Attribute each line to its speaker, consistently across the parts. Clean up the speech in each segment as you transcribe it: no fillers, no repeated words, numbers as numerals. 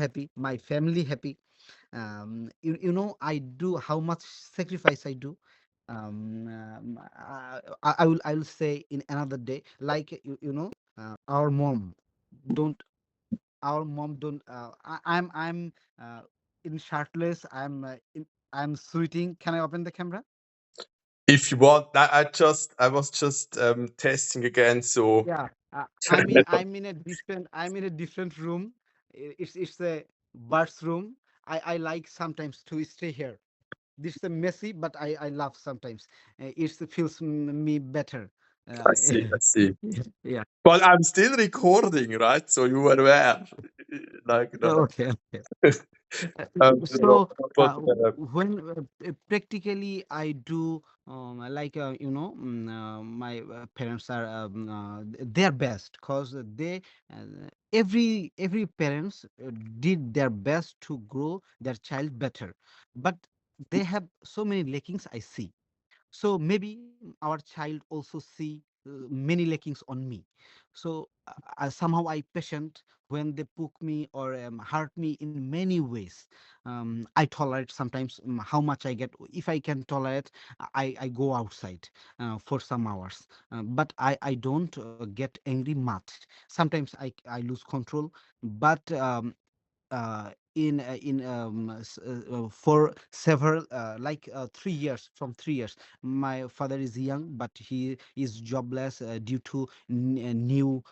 Speaker 1: happy, my family happy. I do how much sacrifice I do. I will say in another day, like our mom don't our mom don't I'm uh, in shirtless, I'm sweating. Can I open the camera?
Speaker 2: If you want, I was just testing again. So
Speaker 1: Yeah, I'm in a different room. It's a bird's room. I like sometimes to stay here. This is a messy, but I love sometimes. It feels me better.
Speaker 2: I
Speaker 1: Uh,
Speaker 2: see, I see.
Speaker 1: yeah.
Speaker 2: But I'm still recording, right? So you were aware, like no.
Speaker 1: Okay. Okay.
Speaker 2: No,
Speaker 1: So
Speaker 2: but
Speaker 1: when practically I do like my parents are their best, because every parents did their best to grow their child better, but they have so many lackings I see. So maybe our child also see many lackings on me. So somehow I patient when they poke me or hurt me in many ways. I tolerate sometimes how much I get. If I can tolerate, I go outside for some hours. But I don't get angry much. Sometimes I lose control, but for several 3 years, from 3 years, my father is young, but he is jobless due to new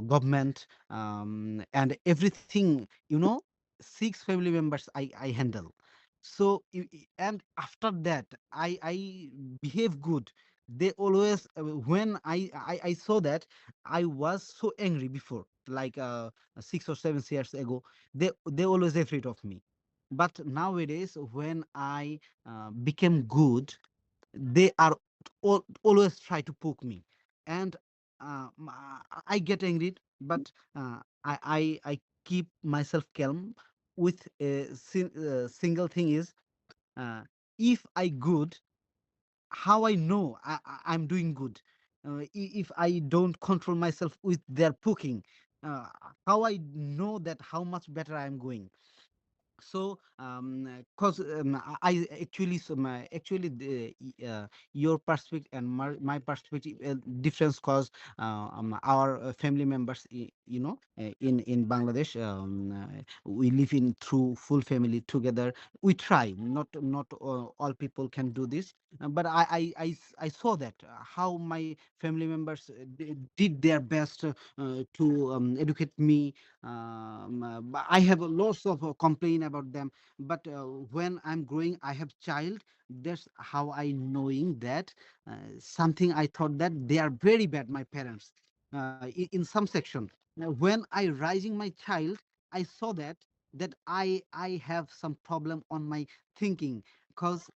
Speaker 1: government, and everything, 6 family members I handle. So and after that I behave good. They always when I saw that I was so angry before, like 6 or 7 years ago. They always afraid of me, but nowadays when I became good, they are always try to poke me, and I get angry, but I keep myself calm with a single thing is, uh, if I good, how I know I'm doing good. If I don't control myself with their poking, uh, how I know that how much better I'm going. So cause actually, actually your perspective and my perspective difference, cause our family members, in Bangladesh, we live in through full family together. We try, not all people can do this, but I saw that how my family members did their best to educate me. But I have lots of complaint about them, but when I'm growing, I have child. That's how I knowing that something I thought that they are very bad, my parents, in some section. Now, when I raising my child, I saw that I have some problem on my thinking, because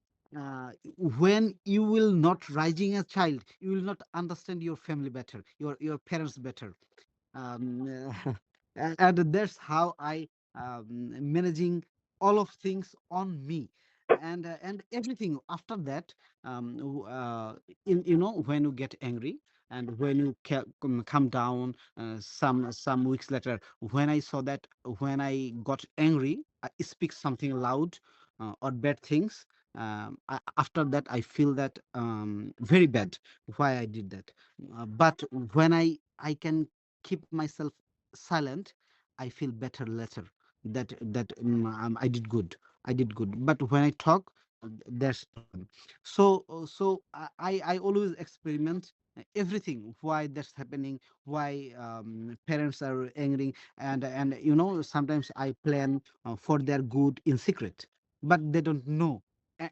Speaker 1: when you will not raising a child, you will not understand your family better, your parents better. um, and that's how I managing all of things on me, and everything after that. When you get angry and when you come down, some weeks later, when I saw that when I got angry, I speak something loud or bad things. After that, I feel that very bad why I did that. But when I can keep myself silent, I feel better later, that I did good. I did good. But when I talk, there's problem. So I always experiment everything, why that's happening, why parents are angry, and sometimes I plan for their good in secret, but they don't know,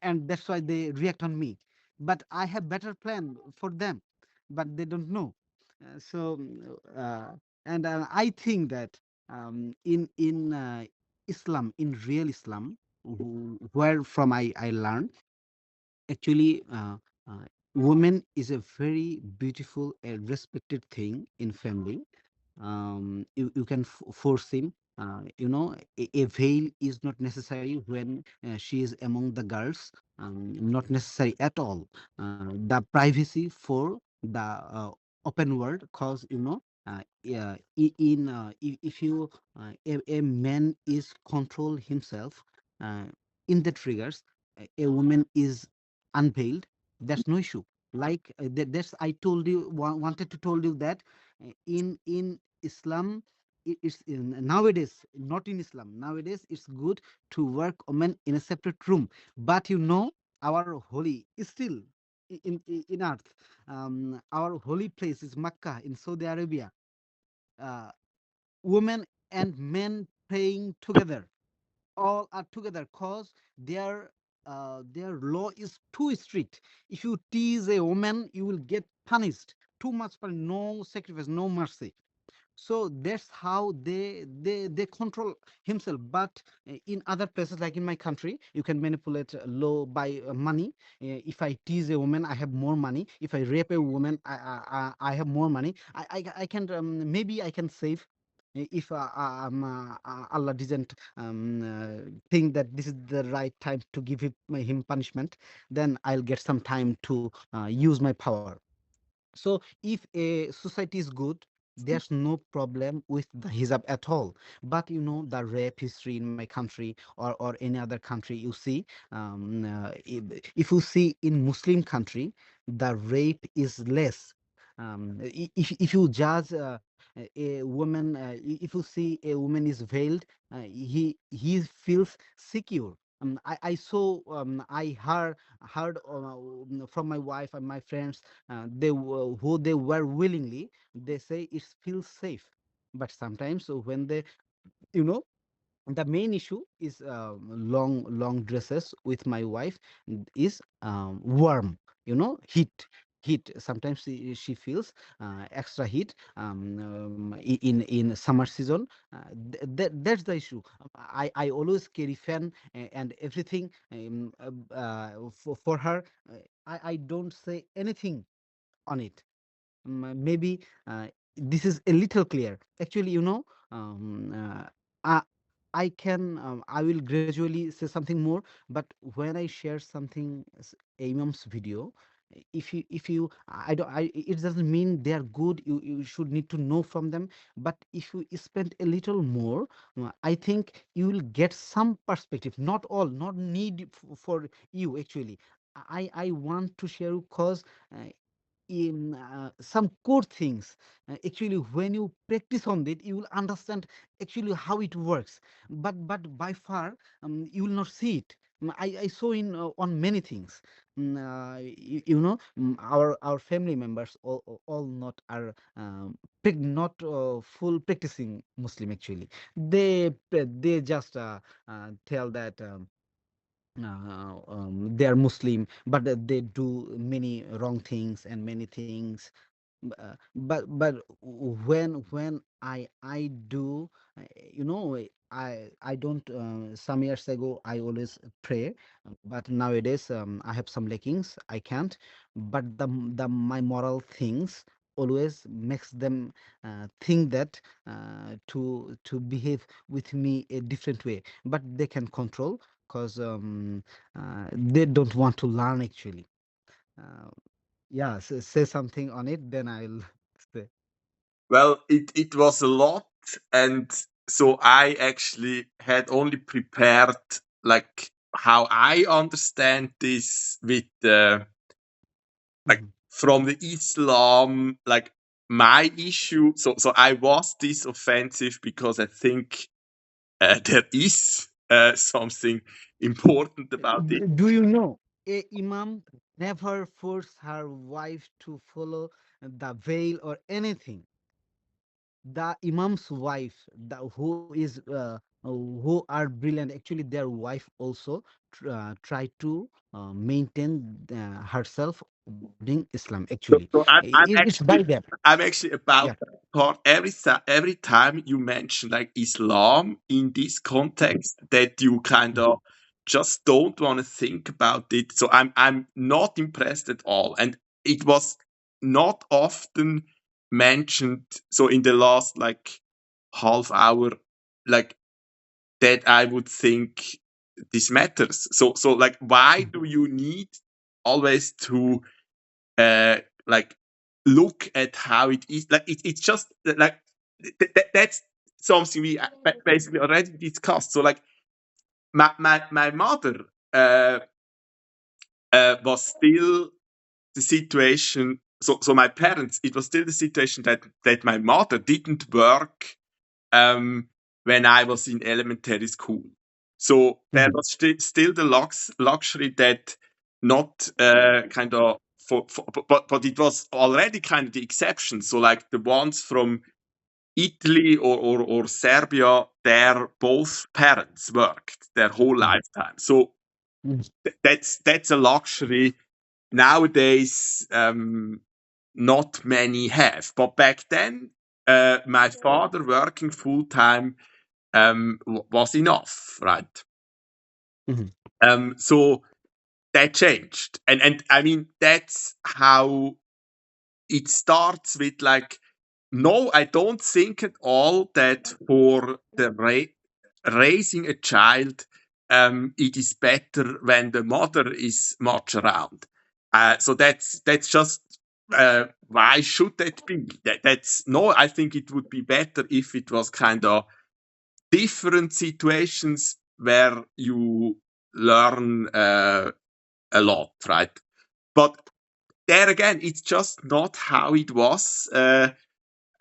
Speaker 1: and that's why they react on me. But I have better plan for them, but they don't know. And I think that in Islam, in real Islam, where from I learned, actually, woman is a very beautiful and respected thing in family. You can force him. A veil is not necessary when she is among the girls. Not necessary at all. The privacy for the open world, cause Yeah, if you a man is control himself uh, in the triggers, a woman is unveiled. That's no issue. Like that's I told you wanted to told you that in Islam it's nowadays not in Islam nowadays it's good to work women in a separate room, but our holy is still in earth. Our holy place is Makkah in Saudi Arabia. uh, Women and men praying together, all are together, cause their law is too strict. If you tease a woman, you will get punished too much, for no sacrifice, no mercy. So that's how they control himself. But in other places, like in my country, you can manipulate law by money. If I tease a woman, I have more money. If I rape a woman, I have more money. I can maybe I can save if Allah doesn't think that this is the right time to give him punishment, then I'll get some time to use my power. So if a society is good, there's no problem with the hijab at all. But the rape history in my country, or any other country, you see, if you see in Muslim country, the rape is less. If you judge a woman, if you see a woman is veiled, he feels secure. I saw, I heard from my wife and my friends, who they were willingly, they say it feels safe. But sometimes when they, you know the main issue is long dresses with my wife is warm, heat. Sometimes she feels extra heat in summer season. That's the issue. I always carry fan and everything for her. I don't say anything on it. Maybe this is a little clear. Actually, um, I, I will gradually say something more. But when I share something, Imam's video, if you I don't I it doesn't mean they are good. You should need to know from them. But if you spend a little more, I think you will get some perspective. Not all, not need for you actually. I want to share because in some core things. Actually, when you practice on it, you will understand actually how it works. But by far, you will not see it. I saw in on many things. Our family members all not are not full practicing Muslim. Actually, they just tell that. They are Muslim, but they do many wrong things and many things. But when I do, I don't. Some years ago, I always pray, but nowadays I have some lackings. I can't. But the my moral things always makes them think that to behave with me a different way. But they can control because they don't want to learn actually. Uh, yeah, say something on it, then I'll say.
Speaker 2: Well, it was a lot, and so I actually had only prepared like how I understand this with like
Speaker 1: Mhm.
Speaker 2: from the Islam, like my issue. So I was this offensive because I think there is something important about it.
Speaker 1: Do you know a imam never force her wife to follow the veil or anything? The imam's wife, who is who are brilliant, actually their wife also try to maintain herself according Islam.
Speaker 2: So,
Speaker 1: Actually,
Speaker 2: so
Speaker 1: it's by them.
Speaker 2: I'm actually
Speaker 1: Yeah.
Speaker 2: about that part. Every time you mention like Islam in this context, that you kind of just don't want to think about it. So I'm not impressed at all, and it was not often mentioned. So in the last like half hour, like that I would think this matters. So like why
Speaker 1: Mhm.
Speaker 2: do you need always to uh like look at how it is. Like it's just like that's something we basically already discussed. So like my mother was still the situation. So my parents, it was still the situation that my mother didn't work when I was in elementary school. So there was still the luxury that not kind of but it was already kind of the exception. So like the ones from Italy or Serbia, their both parents worked their whole lifetime. So that's a luxury nowadays. Not many have, but back then, my father working full time was enough, right? So that changed, and I mean that's how it starts with like. No, I don't think at all that for the raising a child, it is better when the mother is much around. So that's just why should that be? That's no. I think it would be better if it was kind of different situations where you learn a lot, right? But there again, it's just not how it was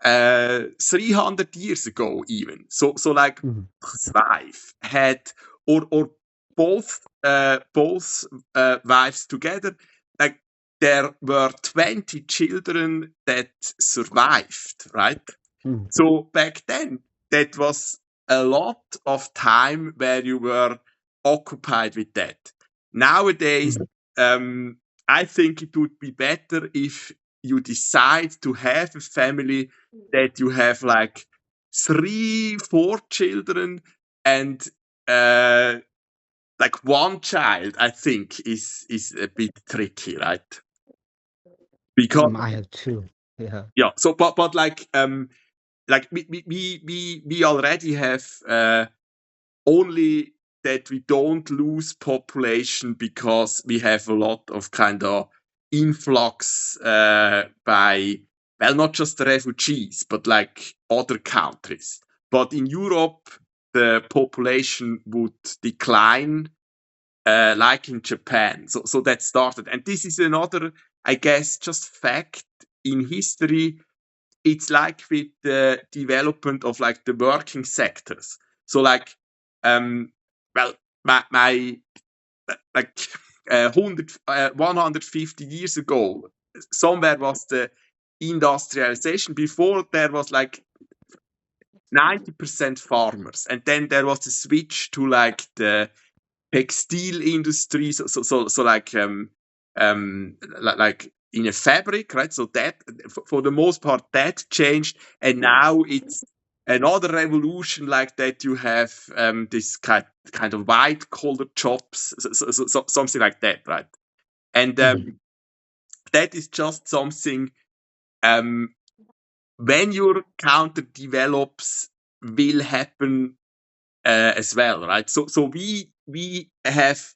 Speaker 2: 300 years ago, even. So like his wife had, or both wives together, like there were 20 children that survived, right? So back then, that was a lot of time where you were occupied with that. Nowadays, I think it would be better if you decide to have a family that you have like 3, 4 children and like one child. I think is a bit tricky, right? Because
Speaker 1: I have two. Yeah.
Speaker 2: yeah. So but like we already have only that we don't lose population because we have a lot of kind of influx by, well, not just the refugees, but like other countries. But in Europe, the population would decline, like in Japan. So that started. And this is another, I guess, just fact in history. It's like with the development of like the working sectors. So like, well, my like 150 years ago, somewhere was the industrialization. Before there was like 90% farmers, and then there was a switch to like the textile industry. So like in a fabric, right? So that for the most part that changed, and now it's another revolution like that. You have this kind of white collar jobs, so something like that, right? And that is just something when your counter develops will happen as well, right? So we have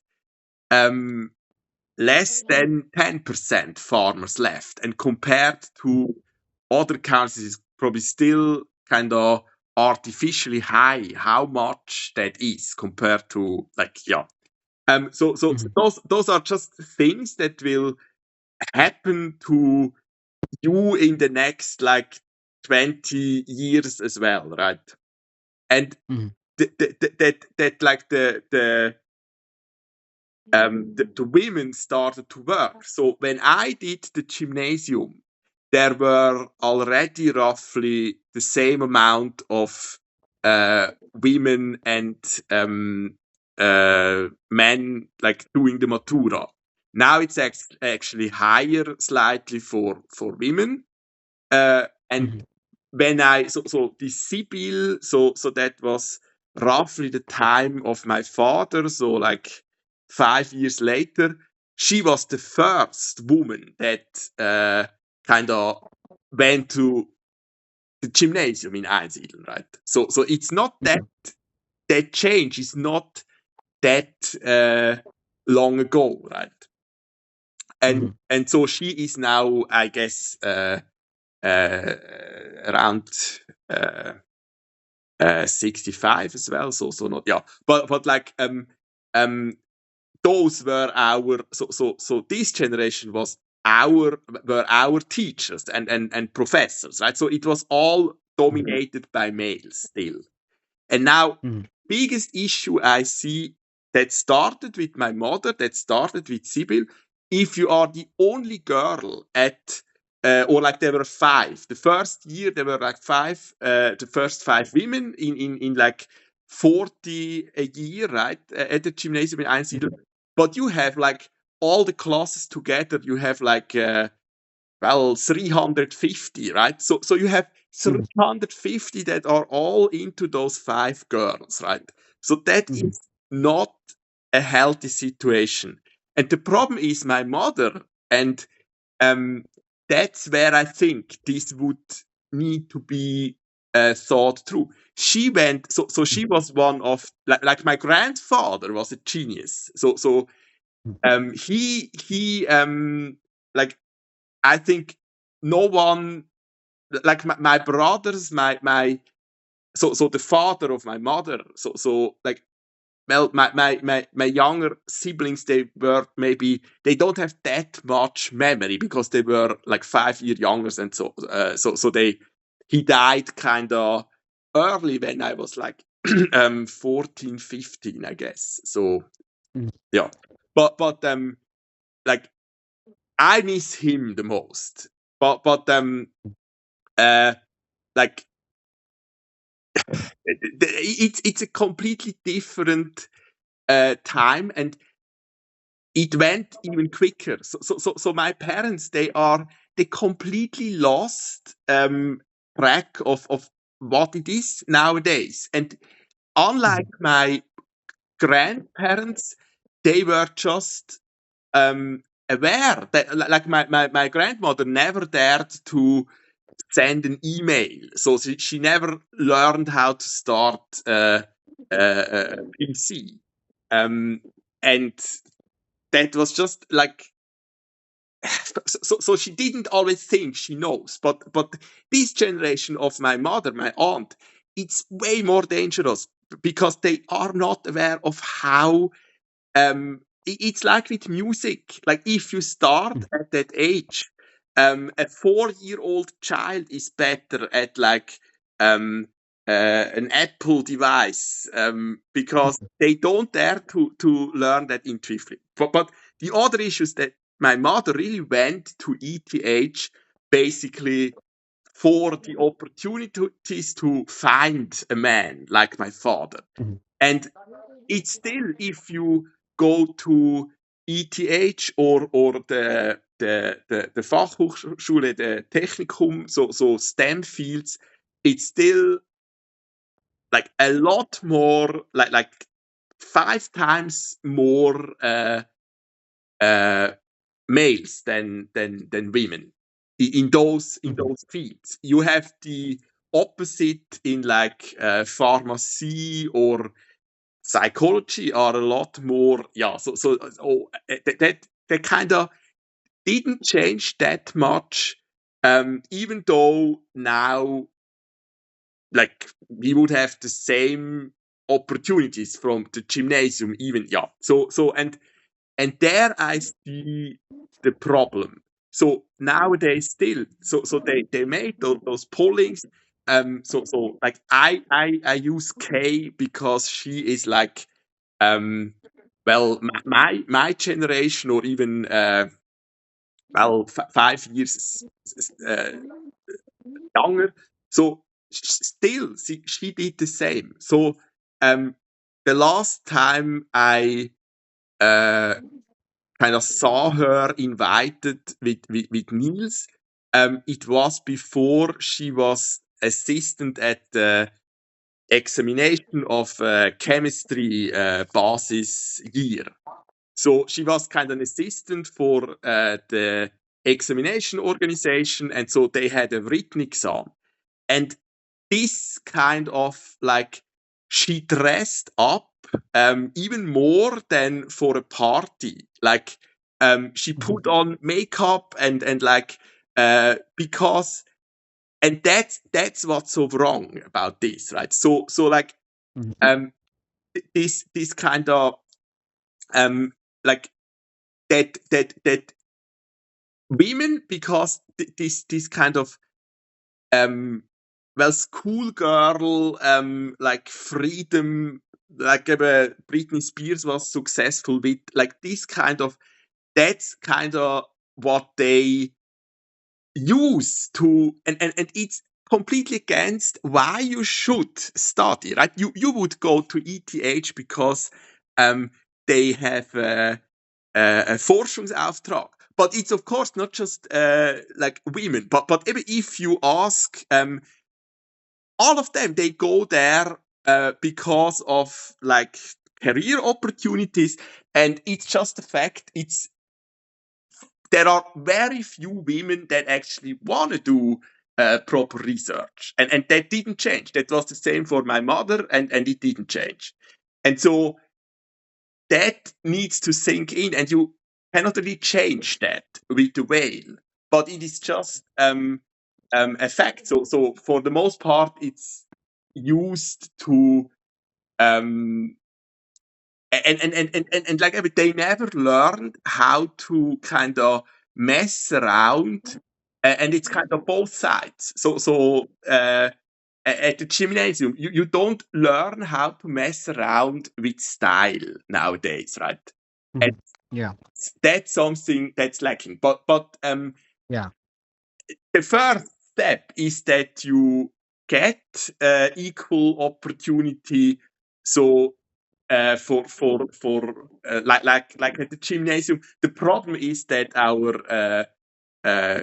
Speaker 2: less than 10% farmers left, and compared to other countries, it's probably still kind of artificially high how much that is compared to like yeah. So those are just things that will happen to you in the next like 20 years as well, right? And that like the women started to work. So when I did the gymnasium, there were already roughly the same amount of women and men like doing the matura. Now it's actually higher slightly for women. And when I so the Sibyl, so that was roughly the time of my father, so like 5 years later, she was the first woman that kind of went to the gymnasium in Einsiedeln, right? So it's not that change is not that long ago, right? and so she is now, I guess, around 65 as well. So not, yeah, but like those were our, so this generation were our teachers and professors, right? So it was all dominated by males still. And now, biggest issue I see that started with my mother, that started with Sibyl. If you are the only girl at, or like there were 5. The first year there were like 5. The first 5 women in like 40 a year, right? At the gymnasium in Einsiedeln. But you have like all the classes together. You have like 350, right? So you have 350 that are all into those 5 girls, right? So that is not a healthy situation. And the problem is my mother, and that's where I think this would need to be thought through. She went, so she was one of, like my grandfather was a genius. So he like, I think no one, like my brothers, so the father of my mother, so like, well, my younger siblings, they don't have that much memory because they were like 5 years younger, and so he died kind of early when I was like 14, 15, I guess. So yeah, but like, I miss him the most. But like, it's a completely different time, and it went even quicker. So my parents, they completely lost track of what it is nowadays. And unlike my grandparents, they were just aware that, like, my grandmother never dared to send an email, so she never learned how to start a PC, and that was just like, so she didn't always think she knows, but this generation of my mother, my aunt, it's way more dangerous because they are not aware of how. It's like with music. Like, if you start at that age, a 4-year-old child is better at like an Apple device, because they don't dare to learn that intuitively. But the other issue is that my mother really went to ETH basically for the opportunities to find a man like my father. And it's still, if you go to ETH or the Fachhochschule, the Technikum, so STEM fields, it's still like a lot more, like 5 times more males than women in those fields. You have the opposite in like pharmacy or psychology, are a lot more, yeah. So that kind of didn't change that much, even though now, like, we would have the same opportunities from the gymnasium, even, yeah. So and there I see the problem. So nowadays still, so they made those pollings. So like, I use K because she is like, well, my generation, or even 5 years younger. So still, she did the same. So the last time I kind of saw her invited with Niels, it was before she was assistant at the examination of chemistry basis year. So she was kind of an assistant for the examination organization, and so they had a written exam. And this kind of, like, she dressed up even more than for a party. Like, she put on makeup and like because, and that's what's so wrong about this, right? So like this kind of like that women, because this kind of well, schoolgirl like freedom, like Britney Spears was successful with, like this kind of, that's kind of what they use to, and it's completely against why you should study, right? You would go to ETH because they have a Forschungsauftrag. But it's of course not just like women, but even if you ask all of them, they go there because of like career opportunities, and it's just the fact, there are very few women that actually want to do proper research, and that didn't change. That was the same for my mother, and it didn't change. And so that needs to sink in, and you cannot really change that with the whale, but it is just a fact. So for the most part, it's used to and like they never learned how to kind of mess around, and it's kind of both sides. So at the gymnasium, you don't learn how to mess around with style nowadays, right? And
Speaker 1: Yeah.
Speaker 2: that's something that's lacking. But
Speaker 1: Yeah.
Speaker 2: the first step is that you get equal opportunity. So for like at the gymnasium, the problem is that our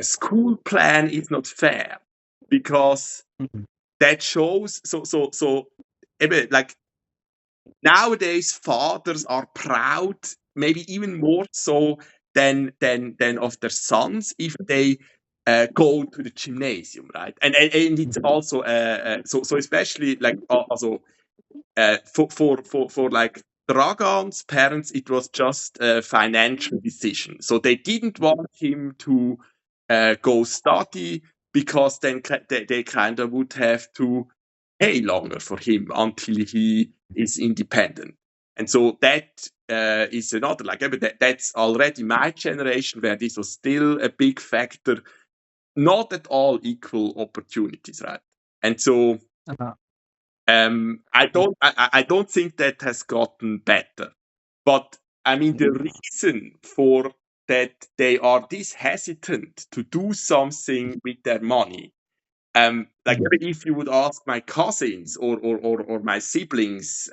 Speaker 2: school plan is not fair, because that shows so like nowadays fathers are proud, maybe even more so than of their sons, if they go to the gymnasium, right? And it's also so especially like also for like Dragan's parents, it was just a financial decision. So they didn't want him to go study, because then they kind of would have to pay longer for him until he is independent. And so that is another, like, but that's already my generation, where this was still a big factor, not at all equal opportunities, right? And so
Speaker 1: Uh,
Speaker 2: I don't think that has gotten better. But I mean, the reason for that they are this hesitant to do something with their money, like if you would ask my cousins or my siblings,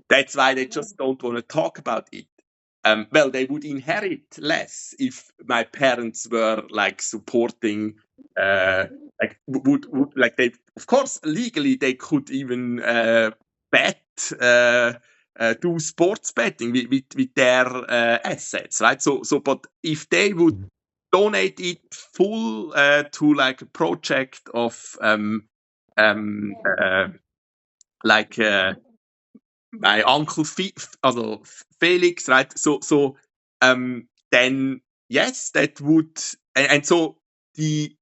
Speaker 2: that's why they just don't want to talk about it. Well, they would inherit less if my parents were like supporting, like would like they, of course, legally they could even bet, do sports betting with their assets, right? So, but if they would donate it full to like a project of like my uncle also Felix, right? So then yes, that would, and so the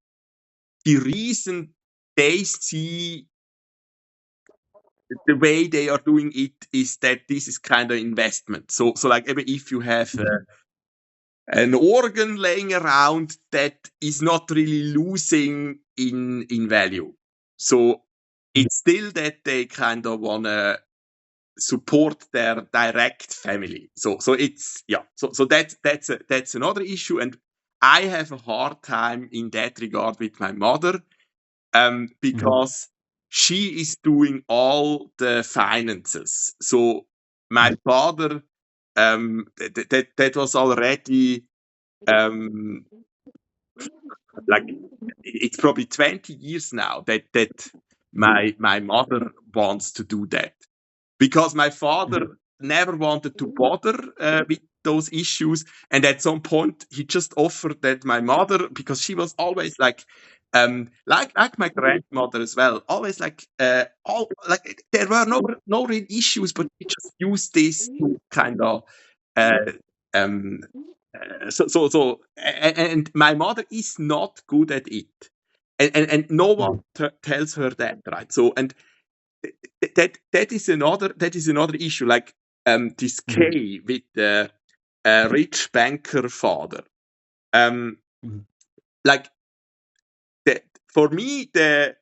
Speaker 2: reason they see the way they are doing it is that this is kind of investment. So like if you have an organ laying around, that is not really losing in value. So it's still that they kind of wanna support their direct family. So it's, yeah. So that's another issue, and I have a hard time in that regard with my mother, because she is doing all the finances. So my father, that was already like, it's probably 20 years now that my mother wants to do that, because my father never wanted to bother with those issues, and at some point he just offered that my mother, because she was always like my grandmother as well, always like all like there were no real issues, but he just used this to kind of and my mother is not good at it, and no one tells her that, right? So, and that is another issue, like this K with the rich banker father. Like for me, there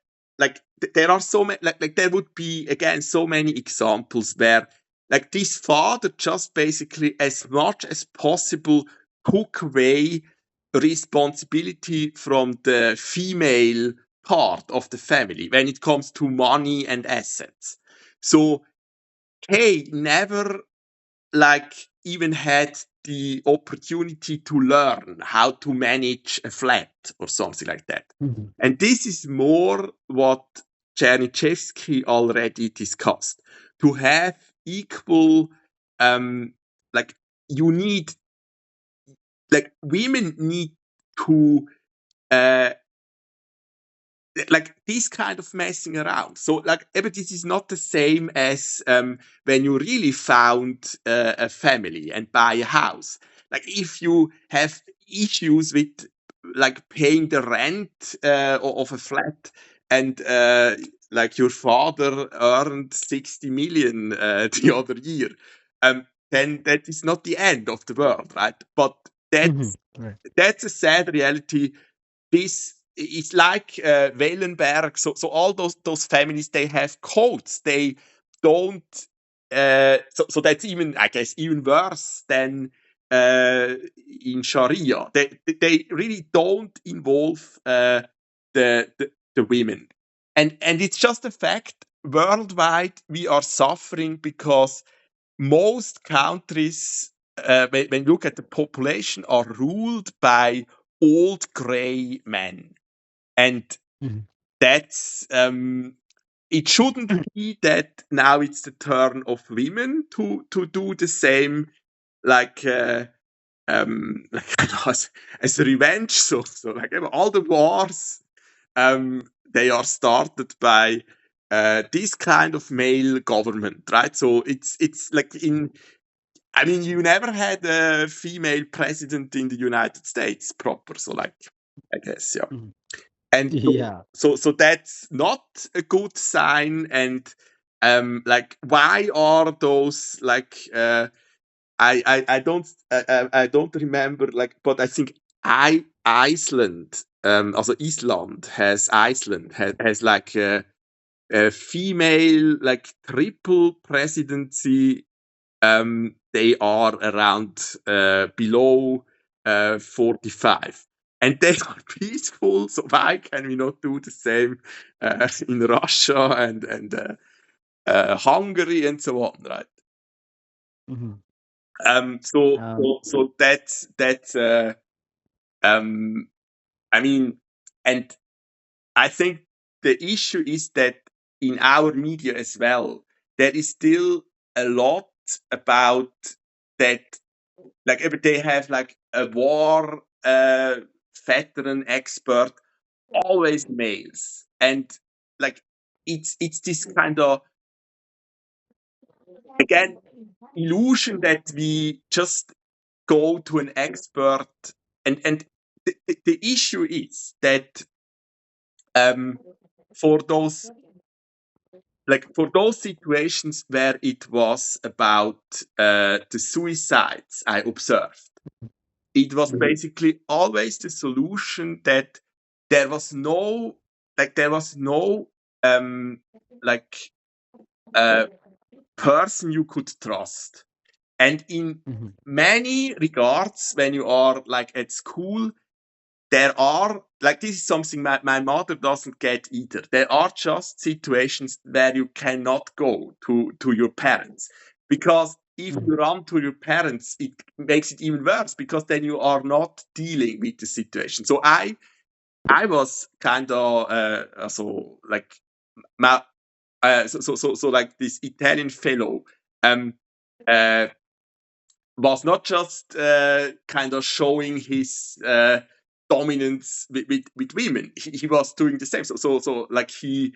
Speaker 2: are so many, like there would be again so many examples where like this father just basically as much as possible took away responsibility from the female part of the family when it comes to money and assets. So Kay never like even had the opportunity to learn how to manage a flat or something like that. And this is more what Chernyshevsky already discussed. To have equal, like you need, like women need to, like this kind of messing around. So like, but this is not the same as when you really found a family and buy a house. Like if you have issues with like paying the rent of a flat, and like your father earned 60 million the other year, then that is not the end of the world, right? But that's a sad reality. This is like Wellenberg. So all those families, they have codes. They don't. So that's even, I guess, even worse than in Sharia. They really don't involve the women, and it's just a fact. Worldwide, we are suffering because most countries, when you look at the population, are ruled by old grey men. And that's, it shouldn't be that now it's the turn of women to do the same, like, as a revenge. So like all the wars, they are started by this kind of male government, right? So it's like I mean, you never had a female president in the United States proper. So like, I guess, yeah. And so that's not a good sign. And like, why are those like I don't remember, like, but I think Iceland, also Iceland has like a female like triple presidency. They are around below 45. And they are peaceful, so why can we not do the same in Russia and Hungary and so on, right? So that's I mean, and I think the issue is that in our media as well, there is still a lot about that. Like every day have like a war veteran expert, always males, and like it's this kind of, again, illusion that we just go to an expert, and the issue is that for those situations where it was about the suicides I observed, it was basically always the solution that there was no like person you could trust. And in many regards, when you are like at school, there are, like, this is something my mother doesn't get either. There are just situations where you cannot go to your parents, because if you run to your parents, it makes it even worse, because then you are not dealing with the situation. So I was kind of so like my so like this Italian fellow was not just kind of showing his dominance with women. He was doing the same. So like he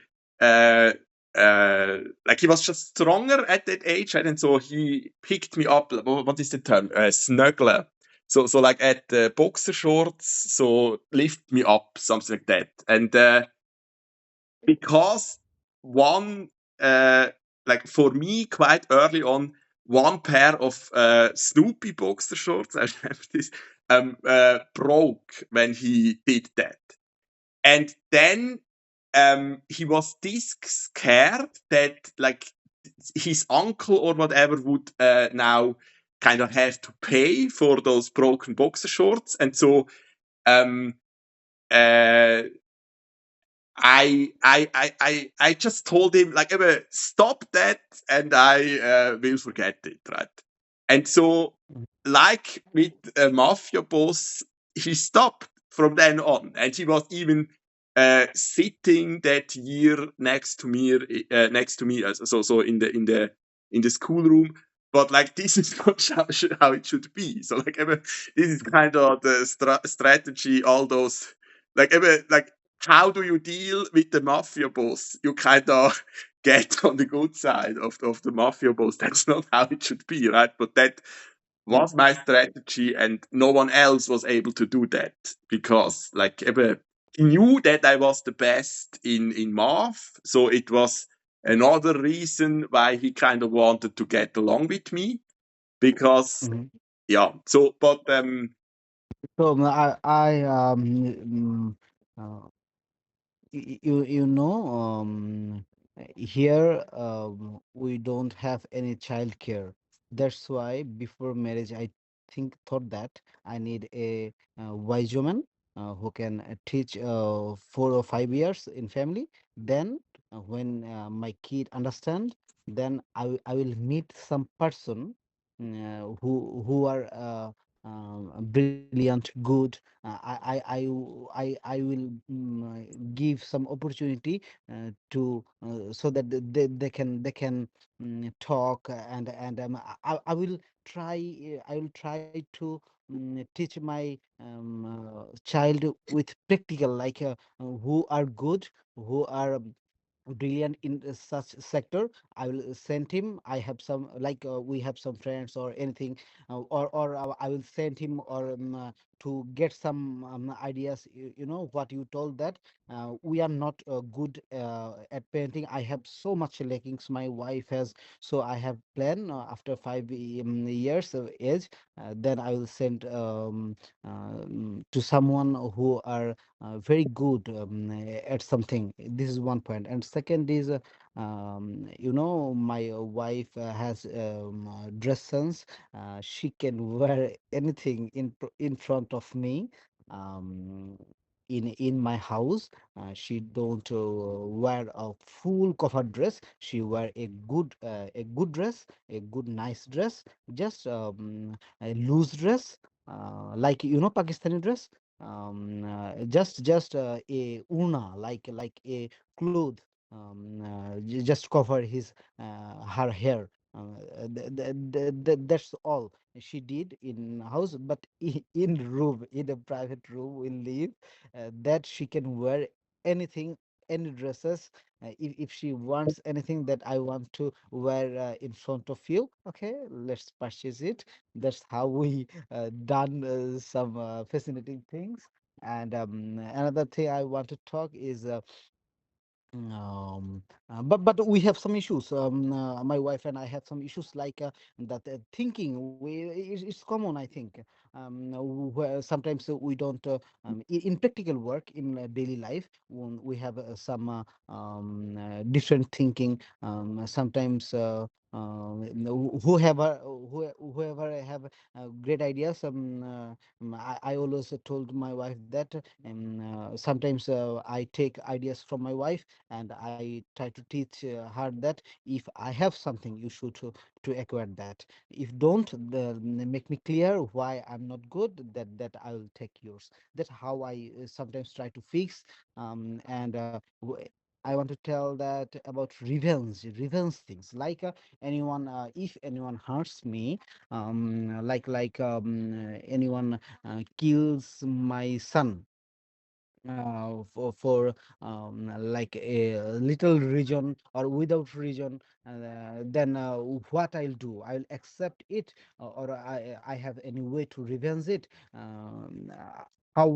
Speaker 2: like he was just stronger at that age, right? And so he picked me up. What is the term? Snuggler. So like at the boxer shorts, so lift me up, something like that. And because one, uh, like for me, quite early on, one pair of Snoopy boxer shorts, I remember this, broke when he did that. And then he was this scared that like his uncle or whatever would now kind of have to pay for those broken boxer shorts. And so um, uh, I just told him like, stop that, and I will forget it, right? And so, like with a mafia boss, he stopped from then on, and he was even sitting that year next to me, so in the schoolroom. But like this is not how it should be. So like, this is kind of the strategy. All those like how do you deal with the mafia boss? You kind of get on the good side of the mafia boss. That's not how it should be, right? But that was my strategy, and no one else was able to do that because, like, he knew that I was the best in math, so it was another reason why he kind of wanted to get along with me because,
Speaker 1: Mhm.
Speaker 2: yeah. So, but
Speaker 1: So uh, you know, here we don't have any childcare. That's why before marriage I think thought that I need a wise woman who can teach 4 or 5 years in family. Then when my kid understand, then I will meet some person who are brilliant, good. I will give some opportunity so that they can talk and I will try to teach my child with practical, like who are good, who are brilliant in such sector. I will send him. I have some, like we have some friends or anything, or I will send him, or to get some ideas. You know what you told, that we are not good at painting. I have so much lackings, my wife has. So I have plan, after 5 years of age, then I will send to someone who are very good at something. This is one point. And second is, my wife has dress sense. She can wear anything in front of me. Um, in my house, she don't wear a full cover dress. She wear a good dress, a good nice dress, just a loose dress, like Pakistani dress, just a una, like a cloth, just cover his her hair. That's all she did in house. But in room, in a private room we live, that she can wear anything, any dresses. If she wants anything that I want to wear in front of you, okay, let's purchase it. That's how we done some fascinating things. And another thing I want to talk is, but we have some issues. My wife and I have some issues, like that thinking. It's common, I think. Where sometimes we don't, in practical work, in daily life, when we have some different thinking. Sometimes whoever have great ideas. I always told my wife that sometimes I take ideas from my wife, and I try to teach her that if I have something, you should to acquire that. If don't, make me clear why I'm not good, that I will take yours. That's how I sometimes try to fix. And I want to tell that about revenge things, like anyone, if anyone hurts me, like anyone kills my son, for like a little region or without region, then what I'll do, I'll accept it, or I have any way to revenge it. How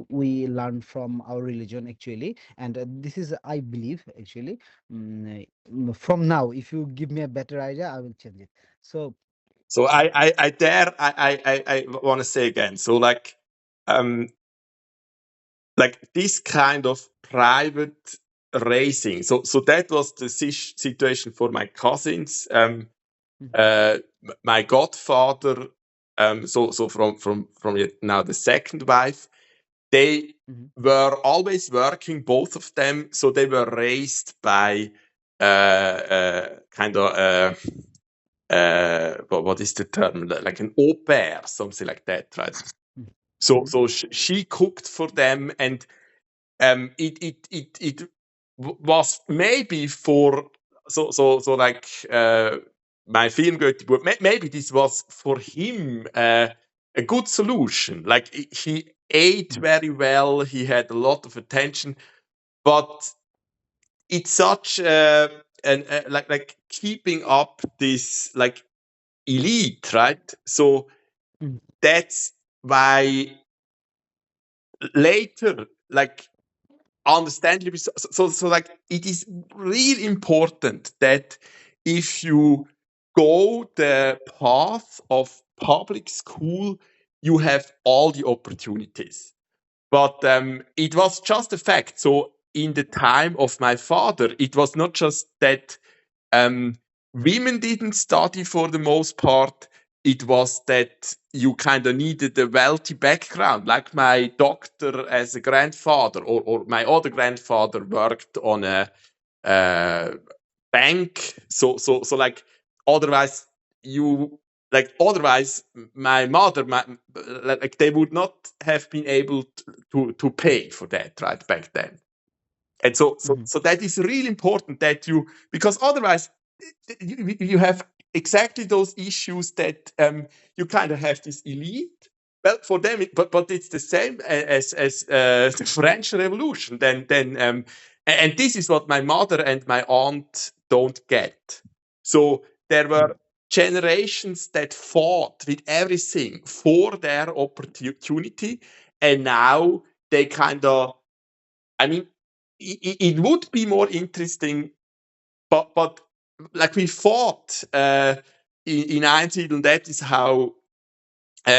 Speaker 1: we learn from our religion actually, and this is, I believe, actually, from now, if you give me a better idea, I will change it. So
Speaker 2: So I want to say again. So like this kind of private racing. So that was the situation for my cousins. My godfather. So from now the second wife, they
Speaker 1: mhm,
Speaker 2: were always working, both of them. So they were raised by kind of what is the term? Like an au pair, something like that, right?
Speaker 1: mhm, mhm,
Speaker 2: So she cooked for them, and it was maybe for like my Firmengötti, but maybe this was for him a good solution. Like he ate
Speaker 1: mhm,
Speaker 2: very well, he had a lot of attention, but it's such like keeping up this like elite, right? So
Speaker 1: mhm,
Speaker 2: that's why later, like understandably, so like it is really important that if you go the path of public school, you have all the opportunities. But it was just a fact. So in the time of my father, it was not just that um, women didn't study for the most part. It was that you kind of needed a wealthy background, like my doctor as a grandfather, or my other grandfather worked on a uh, bank. So like otherwise you otherwise my mother, like they would not have been able to pay for that right back then. And so, so,
Speaker 1: mhm,
Speaker 2: so that is really important that you, because otherwise you have exactly those issues that you kind of have this elite. Well, for them, but it's the same as the French Revolution. And this is what my mother and my aunt don't get. So there
Speaker 1: mhm,
Speaker 2: were generations that fought with everything for their opportunity, and now they kind of, I mean, it would be more interesting, but like we fought in Einsiedeln, that is how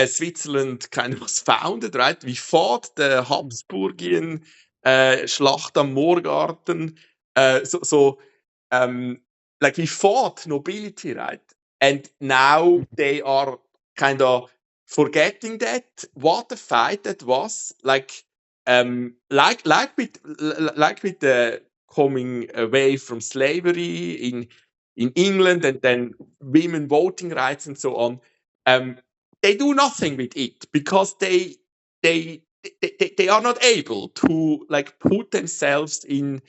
Speaker 2: Switzerland kind of was founded, right? We fought the
Speaker 1: mhm,
Speaker 2: Habsburgian Schlacht am Moorgarten. So like we fought nobility, right? And now
Speaker 1: mhm,
Speaker 2: they are kind of forgetting that what a fight that was. Like with the coming away from slavery in England, and then women voting rights and so on. Um, they do nothing with it because they they are not able to like put themselves in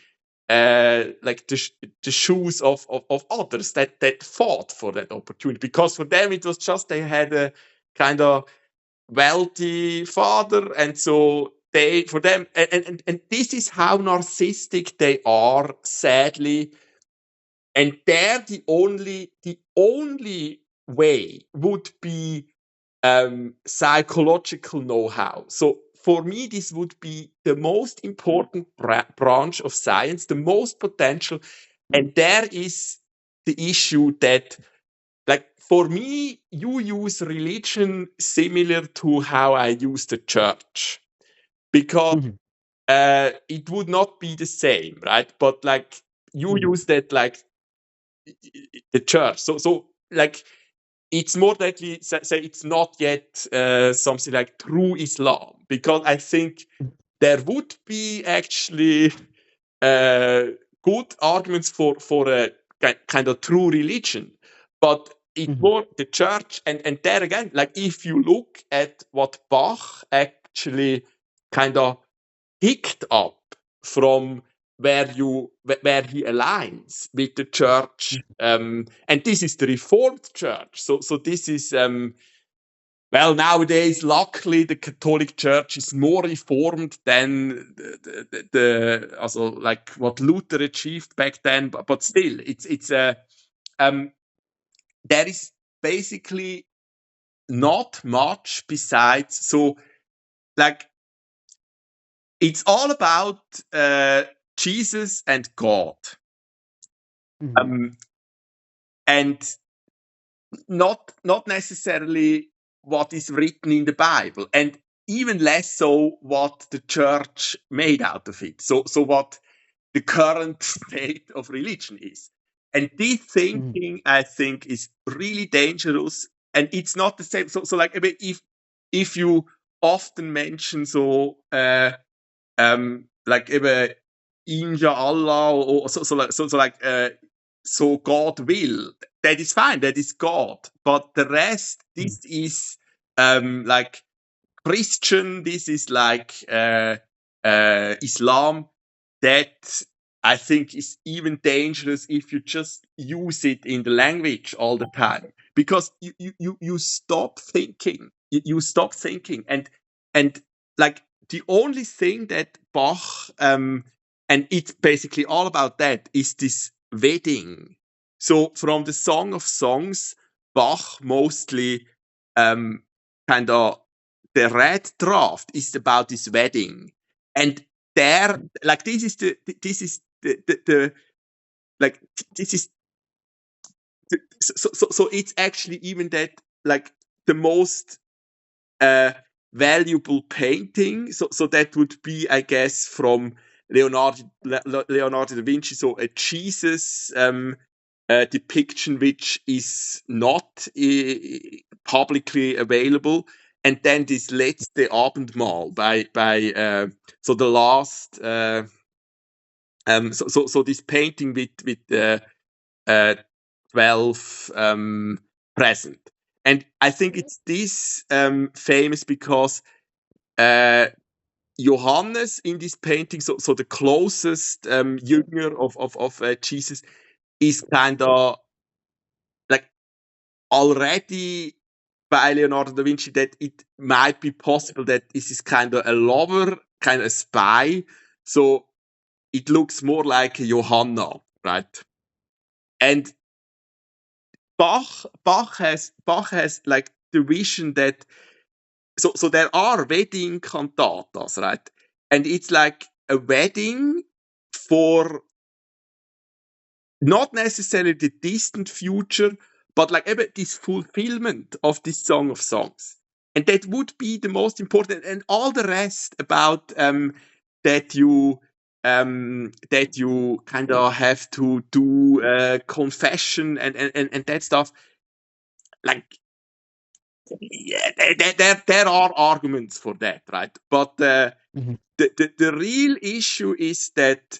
Speaker 2: like the shoes of others that fought for that opportunity, because for them it was just they had a kind of wealthy father, and so they for them, and this is how narcissistic they are, sadly. And there the only way would be psychological know-how. So for me, this would be the most important branch of science, the most potential. And there is the issue that, like, for me, you use religion similar to how I use the church, because
Speaker 1: mhm,
Speaker 2: it would not be the same, right? But like you
Speaker 1: mhm,
Speaker 2: use that like the church. So like it's more likely say it's not yet something like true Islam, because I think there would be actually uh, good arguments for a kind of true religion, but it's
Speaker 1: mhm,
Speaker 2: more the church. And there again, like if you look at what Bach actually kind of picked up from where he aligns with the church, and this is the Reformed Church. So this is well, nowadays, luckily, the Catholic Church is more reformed than also like what Luther achieved back then. But still, there is basically not much besides. So, like, it's all about Jesus and God, and not necessarily what is written in the Bible, and even less so what the church made out of it. So what the current state of religion is. And this thinking, I think, is really dangerous. And it's not the same. So like, I mean, if you often mention so like eben Inshallah or so God will, that is fine, that is God. But the rest, this is like Christian, this is like Islam, that I think is even dangerous if you just use it in the language all the time, because you stop thinking, you stop thinking, and like the only thing that Bach and it's basically all about that is this wedding. So from the Song of Songs, Bach mostly kind of the red draft is about this wedding, and there, like this is the like this is so it's actually even that like the most valuable painting. So that would be, I guess, from Leonardo da Vinci. So a Jesus depiction which is not publicly available, and then this letzte Abendmahl by so the last so this painting with 12 present. And I think it's this famous because Johannes in this painting, so the closest junior of Jesus, is kind of like already by Leonardo da Vinci that it might be possible that this is kind of a lover, kind of a spy. So it looks more like a Johanna, right? And Bach has like the vision that so there are wedding cantatas, right? And it's like a wedding for not necessarily the distant future, but like this fulfillment of this Song of Songs. And that would be the most important, and all the rest about that you kind of have to do confession and that stuff. Like, yeah, there are arguments for that, right? But the real issue is that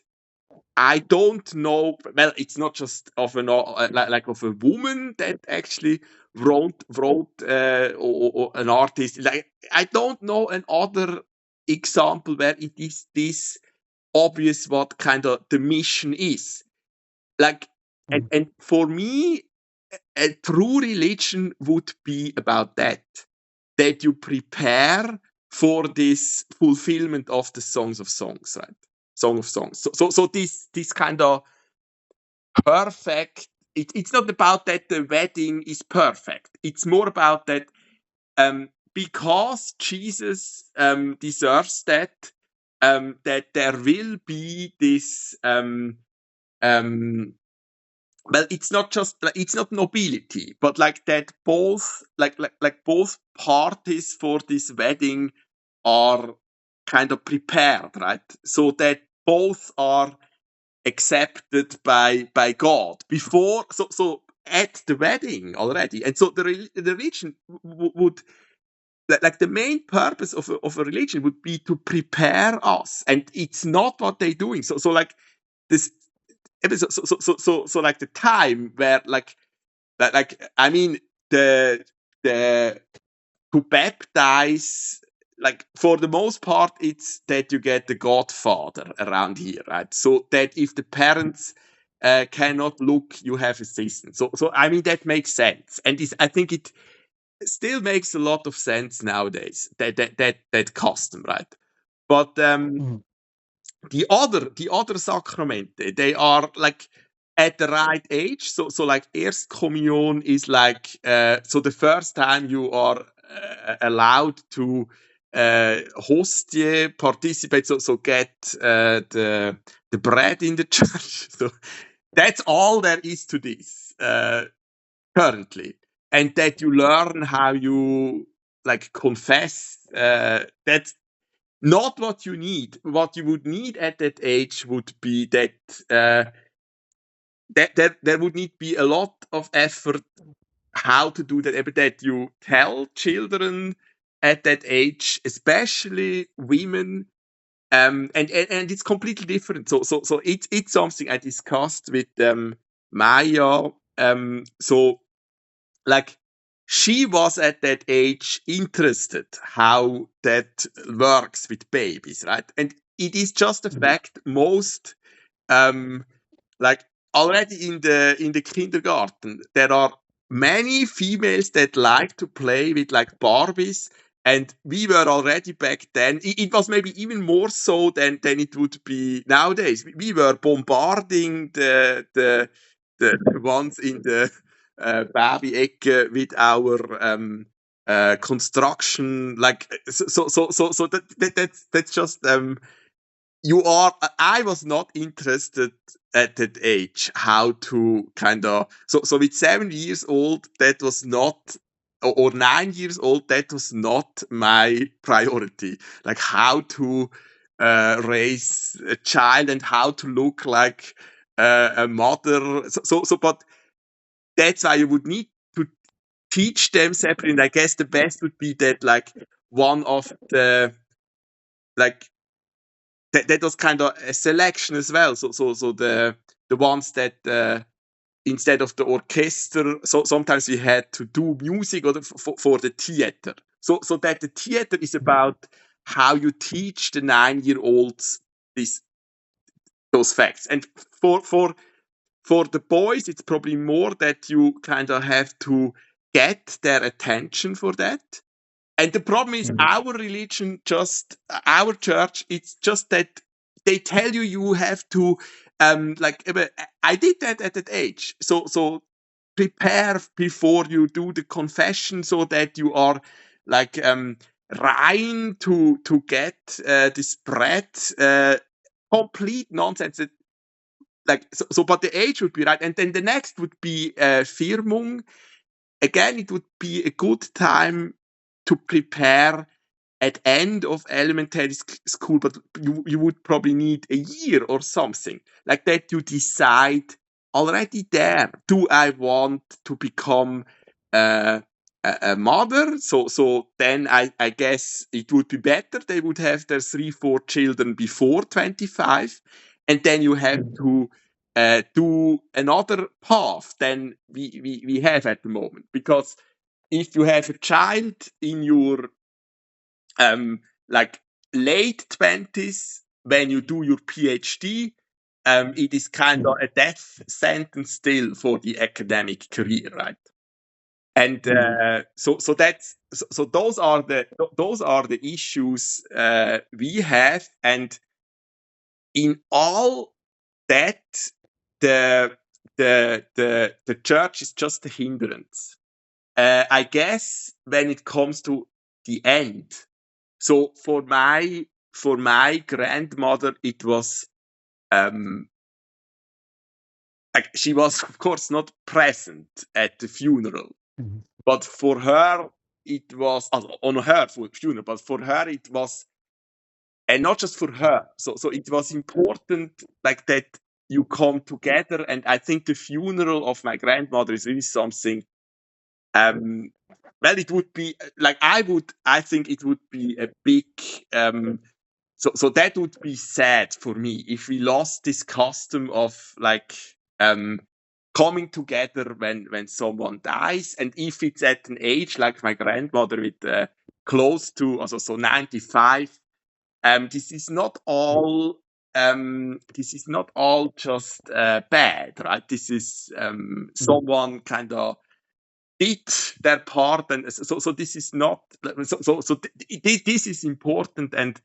Speaker 2: I don't know. Well, it's not just of like of a woman that actually wrote or an artist. Like, I don't know another example where it is this obvious what kind of the mission is. Like, and for me, a true religion would be about that you prepare for this fulfillment of the songs of songs, right? Song of Songs. So this kind of perfect. It's not about that the wedding is perfect. It's more about that because Jesus deserves that that there will be this well, it's not just it's not nobility, but like that both like both parties for this wedding are kind of prepared, right? So that both are accepted by God before, so at the wedding already. And so the religion would like the main purpose of a religion would be to prepare us, and it's not what they're doing. So like this. So like the time where like I mean the to baptize, like for the most part it's that you get the godfather around here, right? So that if the parents cannot look, you have assistance. So I mean that makes sense, and I think still makes a lot of sense nowadays, that custom, right? But
Speaker 1: Mhm.
Speaker 2: the other Sakramente, they are like at the right age. So like Erstkommunion is like so the first time you are allowed to hostie, participate, so get the bread in the church. So that's all there is to this currently, and that you learn how you like confess. That's not what you need. What you would need at that age would be that that there would need be a lot of effort how to do that. But that you tell children at that age, especially women, and it's completely different. So it's something I discussed with Maya. So like she was at that age interested how that works with babies, right? And it is just a fact most um like already in the kindergarten there are many females that like to play with like Barbies, and we were already back then it was maybe even more so than it would be nowadays. We were bombarding the ones in the Baby-Ecke with our construction, like so that's just you are. I was not interested at that age how to kind of so with 7 years old that was not, or 9 years old that was not my priority, like how to raise a child and how to look like a mother. But that's why you would need to teach them separately. And I guess the best would be that like one of the like that was kind of a selection as well. So the ones that instead of the orchestra, so sometimes we had to do music or for the theater. So that the theater is about how you teach the 9-year-olds these those facts. And for the boys, it's probably more that you kind of have to get their attention for that. And the problem is our religion, just our church, it's just that they tell you you have to like I did that at that age. So prepare before you do the confession so that you are like rein to get this bread. Complete nonsense. Like so, but the age would be right, and then the next would be Firmung. Again, it would be a good time to prepare at end of elementary school, but you would probably need a year or something like that. You decide already there, do I want to become a mother? So then I guess it would be better they would have their 3-4 children before 25, and then you have to do another path than we have at the moment. Because if you have a child in your like late 20s when you do your PhD, it is kind of a death sentence still for the academic career, right? And so that's so those are the issues we have, and in all that the church is just a hindrance. I guess when it comes to the end. So for my grandmother, it was like she was of course not present at the funeral,
Speaker 1: Mhm.
Speaker 2: but for her it was on her funeral, but for her it was, and not just for her. So it was important like that you come together, and I think the funeral of my grandmother is really something. Well, it would be like I think it would be a big so that would be sad for me if we lost this custom of like coming together when someone dies, and if it's at an age like my grandmother with close to also so 95. This is not all just bad, right? This is someone kind of did their part, and so this is not this is important, and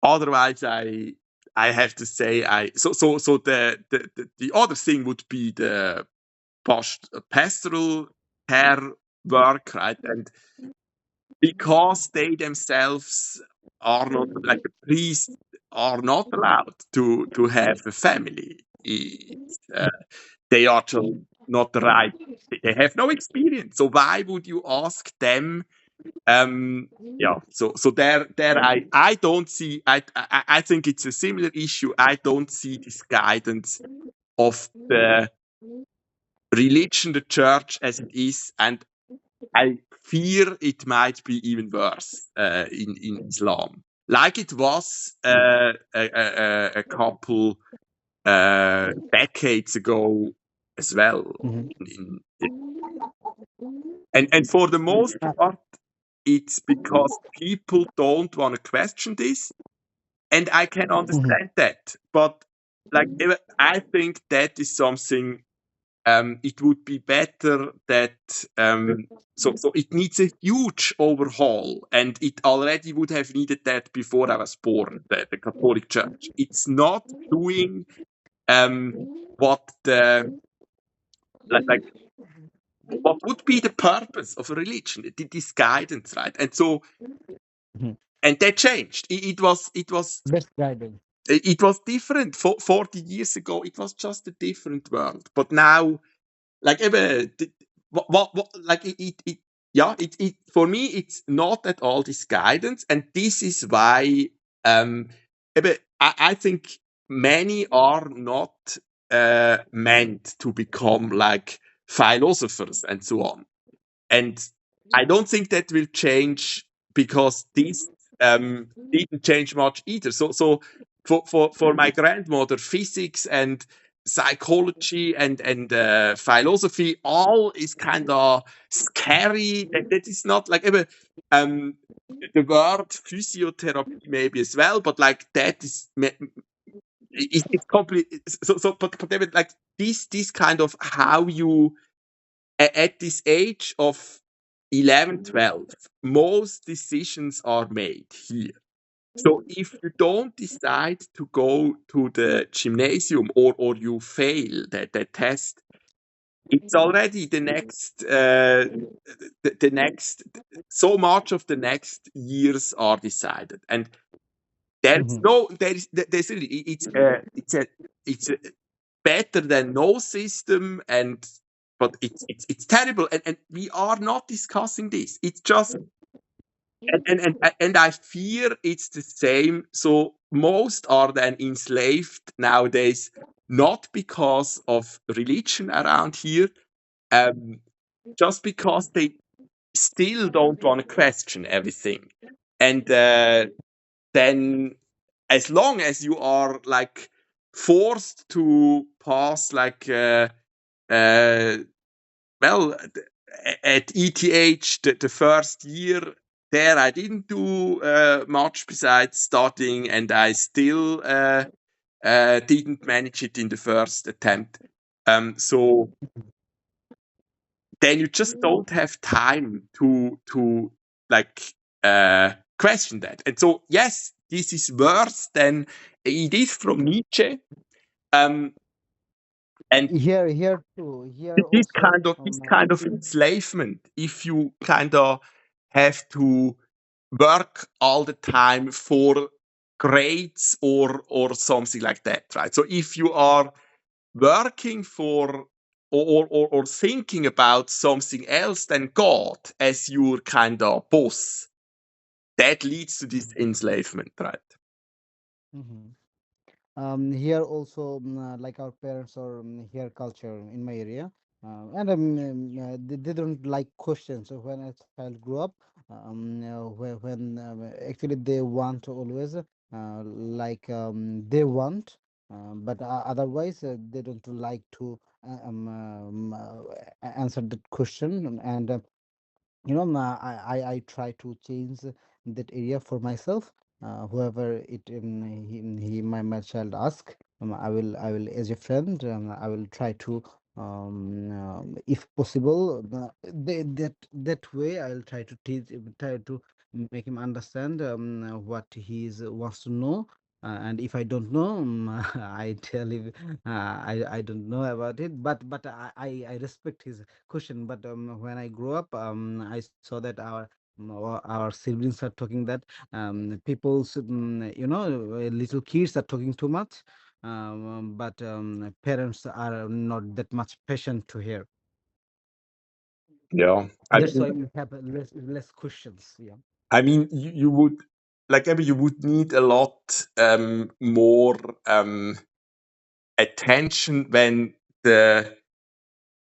Speaker 2: otherwise I have to say the other thing would be the pastoral care work, right? And because they themselves are not, like the priests are not allowed to have a family. They are just not the right. They have no experience. So why would you ask them? Yeah. So there I don't see. I think it's a similar issue. I don't see this guidance of the religion, the church as it is, and I fear it might be even worse in Islam, like it was a couple decades ago as well.
Speaker 1: Mhm.
Speaker 2: And for the most part, it's because people don't want to question this, and I can
Speaker 1: Mhm.
Speaker 2: understand that. But like, I think that is something. It would be better that so it needs a huge overhaul, and it already would have needed that before I was born. The Catholic Church, it's not doing what the like what would be the purpose of a religion, this guidance, right? And so
Speaker 1: Mhm.
Speaker 2: and that changed.
Speaker 1: Best guidance.
Speaker 2: It was different 40 years ago. It was just a different world, but now. Like even what like yeah, it for me it's not at all this guidance, and this is why eben, I think many are not meant to become like philosophers and so on. And I don't think that will change, because this didn't change much either. So for my grandmother, physics and psychology and philosophy all is kind of scary. That is not like even the word physiotherapy maybe as well, but like that is it's complete. But David, like this kind of how you at this age of 11, 12, most decisions are made here. So if you don't decide to go to the gymnasium, or you fail that test, it's already the next, so much of the next years are decided. And there's
Speaker 1: Mhm.
Speaker 2: no, there's really, it's a better than no system, and but it's terrible, and we are not discussing this. It's just and I fear it's the same. So most are then enslaved nowadays, not because of religion around here, um, just because they still don't want to question everything, and then as long as you are like forced to pass like uh, well at ETH the first year there I didn't do much besides studying, and I still didn't manage it in the first attempt. So then you just don't have time to like question that. And so yes, this is worse than it is from Nietzsche. Um, and
Speaker 1: Here too. Here also.
Speaker 2: this kind of enslavement, if you kind of have to work all the time for grades or something like that, right? So if you are working for or thinking about something else than God as your kind of boss, that leads to this enslavement, right?
Speaker 1: Mhm. Here also, like our parents or here culture in my area, and they don't like questions. So when a child grew up, when actually they want always they want, but otherwise they don't like to answer that question. And I try to change that area for myself. Whoever my child ask, I will as a friend, I will try to if possible, that way I'll try to try to make him understand what wants to know. And if I don't know, I tell him I don't know about it. But I respect his question. But when I grow up, I saw that our siblings are talking that people's little kids are talking too much, but parents are not that much patient to hear.
Speaker 2: Yeah.
Speaker 1: That's why we have less questions. Yeah.
Speaker 2: I mean, you would like maybe you would need a lot more attention when the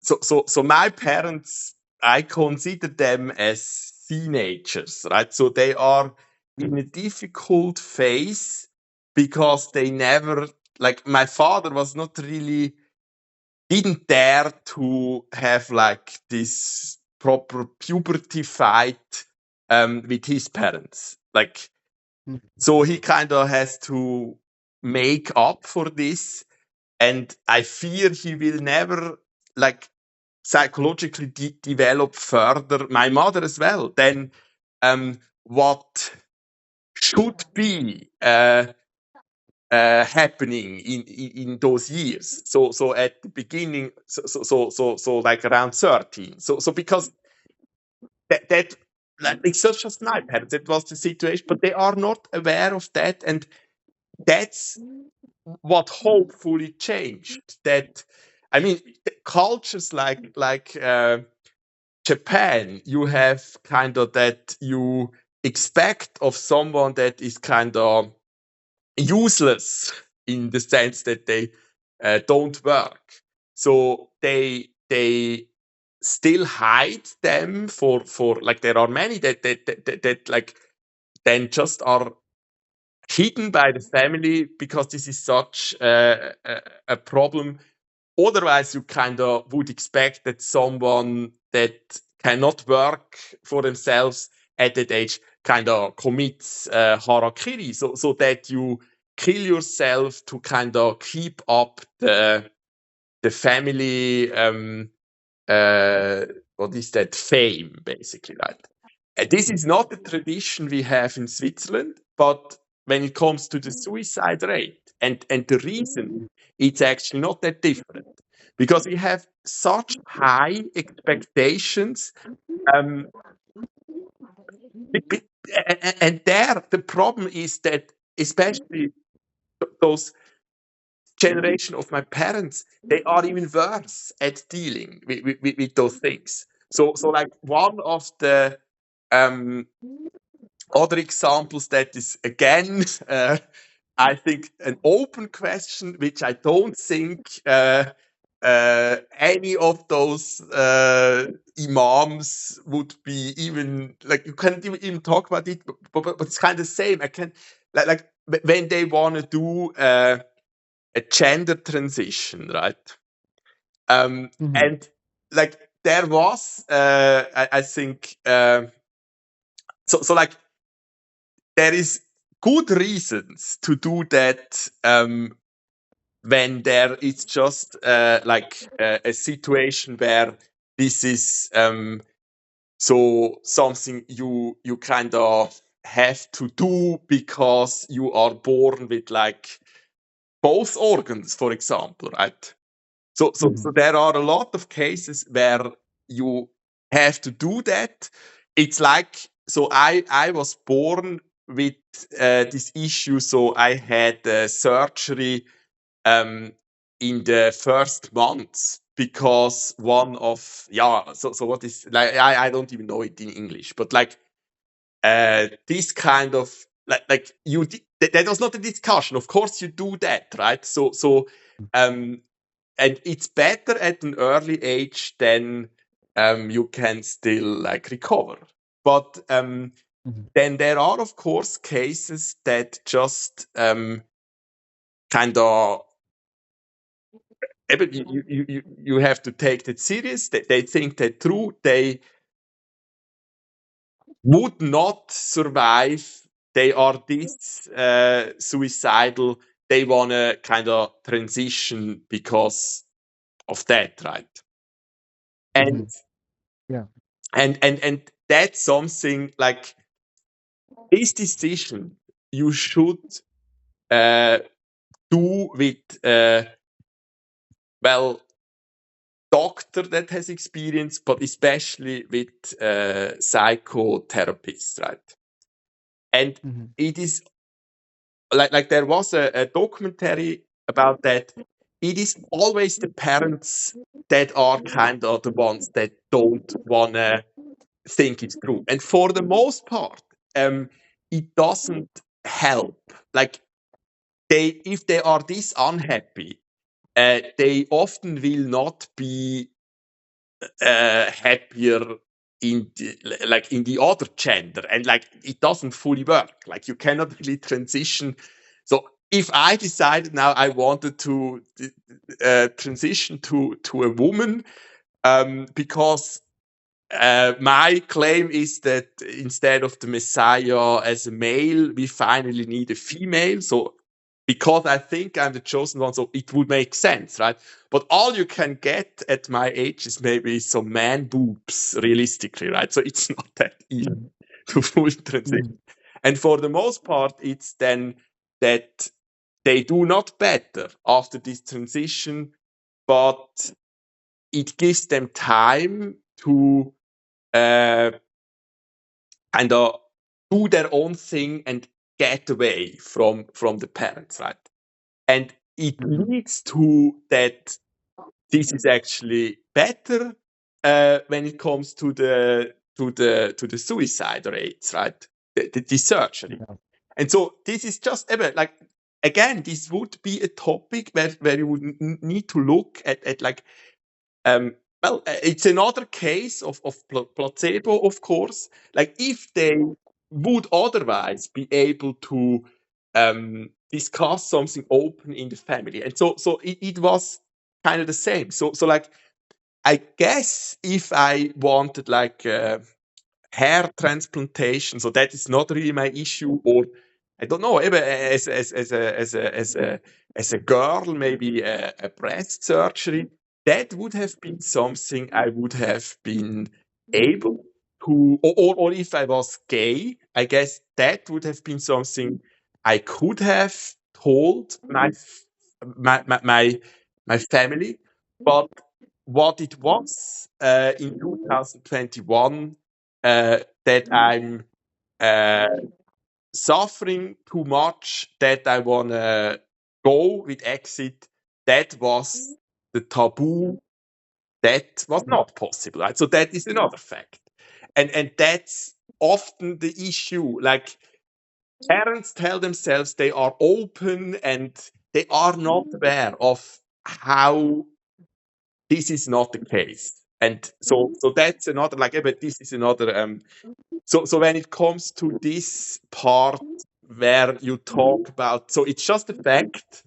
Speaker 2: so my parents, I consider them as teenagers, right? So they are in a difficult phase because they never, like my father was not really, didn't dare to have like this proper puberty fight with his parents. Like,
Speaker 1: Mm,
Speaker 2: so he kind of has to make up for this, and I fear he will never like psychologically develop further. My mother as well. Then what should be happening in those years? So at the beginning, so like around 13. So because that like it's not just my parents, that was the situation, but they are not aware of that, and that's what hopefully changed. That I mean, cultures like Japan, you have kind of that you expect of someone that is kind of useless in the sense that they don't work. So they still hide them for like there are many that like then just are hidden by the family because this is such a problem. Otherwise, you kind of would expect that someone that cannot work for themselves at that age kind of commits harakiri, so that you kill yourself to kind of keep up the family uh, what is that, fame, basically, right? This is not a tradition we have in Switzerland, but when it comes to the suicide rate and the reason, it's actually not that different because we have such high expectations. Um, and there, the problem is that, especially those generation of my parents, they are even worse at dealing with those things. So like one of the um, other examples that is again, I think, an open question, which I don't think any of those imams would be even like. You can't even talk about it, but it's kind of the same. I can like when they want to do a gender transition, right?
Speaker 1: mhm,
Speaker 2: And like there was, I think, so like there is good reasons to do that when there is just like a situation where this is so something you kind of have to do because you are born with like both organs, for example, right? So
Speaker 1: mhm,
Speaker 2: there are a lot of cases where you have to do that. It's like, so I was born with this issue, so I had surgery um, in the first months because one of, yeah, so what is like, I don't even know it in English, but like this kind of like that was not a discussion. Of course you do that, right? So um and it's better at an early age than you can still like recover. But
Speaker 1: mhm,
Speaker 2: then there are of course cases that just kind of you have to take that serious. They think that through. They would not survive. They are this suicidal. They want to kind of transition because of that, right? And
Speaker 1: Yeah.
Speaker 2: and that's something like this decision you should uh, do with well doctor that has experience, but especially with psychotherapists, right? And it is like there was a documentary about that. It is always the parents that are kind of the ones that don't wanna think it through, and for the most part, it doesn't help. Like if they are this unhappy, they often will not be happier in the other gender, and like it doesn't fully work. Like you cannot really transition. So if I decided now I wanted to transition to a woman, because my claim is that instead of the Messiah as a male, we finally need a female. So, because I think I'm the chosen one, so it would make sense, right? But all you can get at my age is maybe some man boobs, realistically, right? So it's not that easy to full transition. And for the most part, it's then that they do not better after this transition, but it gives them time to uh, kind of do their own thing and get away from the parents, right? And it leads to that this is actually better when it comes to the suicide rates, right? The surgery. And so this is just like again, this would be a topic where you would need to look at like it's another case of placebo, of course. Like if they would otherwise be able to discuss something open in the family, and so it was kind of the same. So like I guess if I wanted like hair transplantation, so that is not really my issue, or I don't know, even as a girl, maybe a breast surgery, that would have been something I would have been able to, or if I was gay, I guess that would have been something I could have told my family. But what it was in 2021, that I'm uh, suffering too much, that I want to go with exit, that was the taboo. That was not possible, right? So that is another fact. And that's often the issue. Like parents tell themselves they are open and they are not aware of how this is not the case. And so that's another like, but this is another so when it comes to this part where you talk about, so it's just a fact,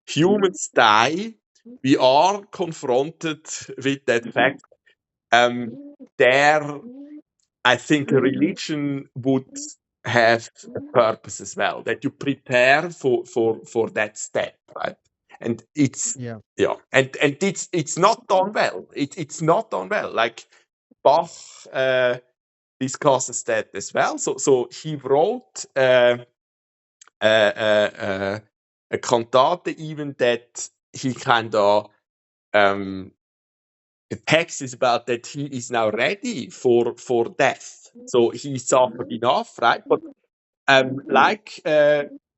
Speaker 2: humans die, we are confronted with that fact. There I think a religion would have a purpose as well, that you prepare for that step, right? And it's
Speaker 1: Yeah.
Speaker 2: yeah, and it's not done well. It's not done well. Like Bach discusses that as well. So he wrote a cantate even that he kind of the text is about that he is now ready for death. So he suffered enough, right? But like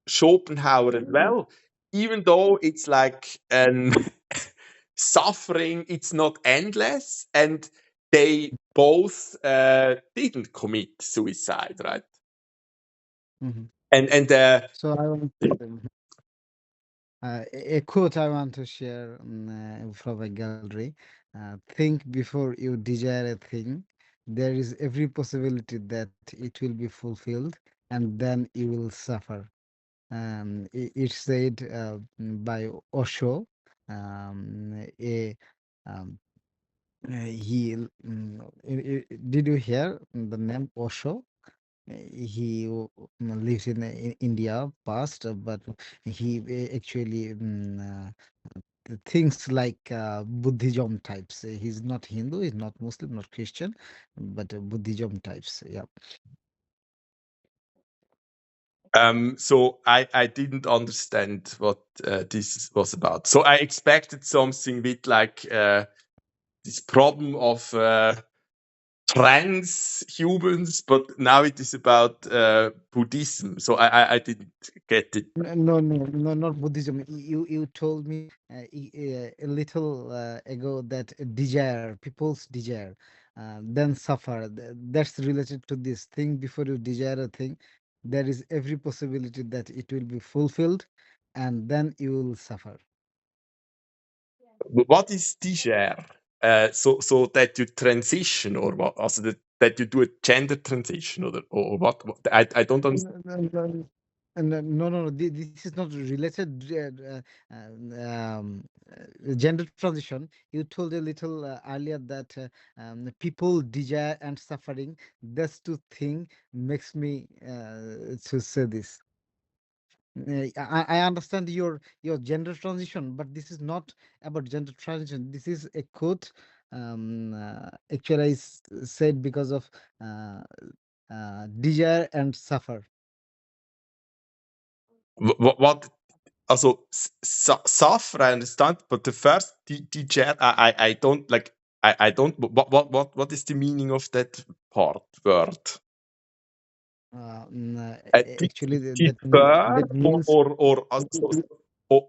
Speaker 2: Schopenhauer as well, even though it's like suffering, it's not endless, and they both didn't commit suicide, right?
Speaker 1: Mhm.
Speaker 2: And
Speaker 1: So I want a quote I want to share from a gallery. Think before you desire a thing. There is every possibility that it will be fulfilled, and then you will suffer. It's said by Osho. A he did you hear the name Osho? He lives in India past, but he actually the things like Buddhism types. He's not Hindu, he's not Muslim, not Christian, but Buddhism types. Yeah.
Speaker 2: So I didn't understand what this was about. So I expected something with like this problem of transhumans, but now it is about Buddhism. So I didn't get it.
Speaker 1: No, not Buddhism. You told me a little ago that desire, people's desire, then suffer. That's related to this thing. Before you desire a thing, there is every possibility that it will be fulfilled, and then you will suffer.
Speaker 2: What is desire? So that you transition or what? Also that you do a gender transition or what? I don't understand.
Speaker 1: No. This is not related. Gender transition. You told a little earlier that people desire and suffering. That's two thing makes me to say this. I understand your gender transition, but this is not about gender transition. This is a quote. Actually, said because of desire and suffer.
Speaker 2: What? Also suffer, I understand, but the first desire, I don't like. I don't. What is the meaning of that part word?
Speaker 1: Actually,
Speaker 2: Defer
Speaker 1: that means
Speaker 2: or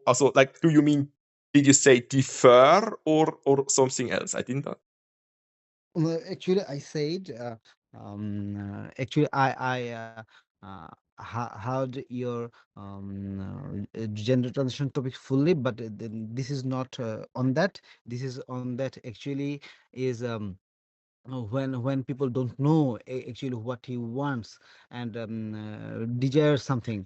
Speaker 2: also like, do you mean, did you say defer or something else? I didn't know.
Speaker 1: actually I said actually I heard your gender transition topic fully, but then this is not on that. This is on that actually is when people don't know actually what he wants and desire something,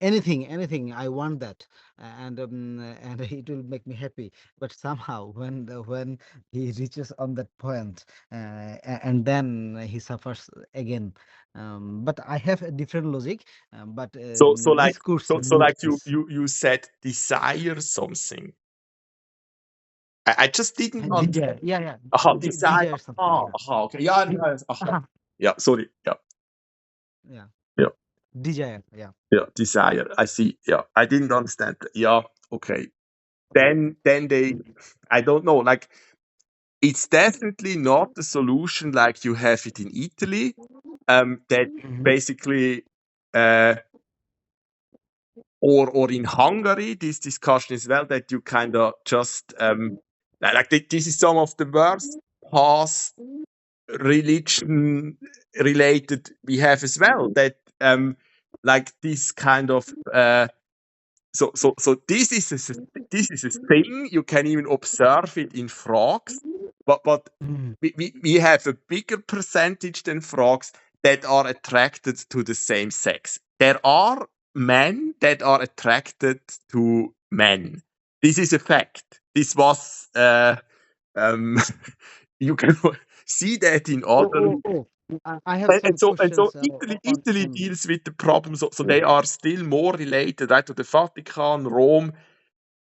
Speaker 1: anything I want that, and it will make me happy, but somehow when he reaches on that point, and then he suffers again. But I have a different logic, but
Speaker 2: So like
Speaker 1: this course
Speaker 2: so
Speaker 1: needs
Speaker 2: like
Speaker 1: this.
Speaker 2: you said desire something. I just didn't understand.
Speaker 1: Desire, yeah,
Speaker 2: Desire.
Speaker 1: desire something, yeah.
Speaker 2: Okay. Yeah, yeah. Yeah. Sorry. Yeah.
Speaker 1: Yeah,
Speaker 2: Yeah.
Speaker 1: desire, yeah.
Speaker 2: Yeah. Desire. I see. Yeah. I didn't understand. Yeah. Okay. Then they. I don't know. Like, it's definitely not the solution like you have it in Italy. That
Speaker 1: Mhm.
Speaker 2: basically. Or in Hungary, this discussion as well, that you kind of just this is some of the worst past religion related we have as well. That like this kind of so this is a thing you can even observe it in frogs, but
Speaker 1: Mhm.
Speaker 2: we have a bigger percentage than frogs that are attracted to the same sex. There are men that are attracted to men. This is a fact. This was you can see that in other.
Speaker 1: Oh. I have some
Speaker 2: And so
Speaker 1: questions
Speaker 2: Italy
Speaker 1: on.
Speaker 2: deals with the problem. So they are still more related, right, to the Vatican, Rome.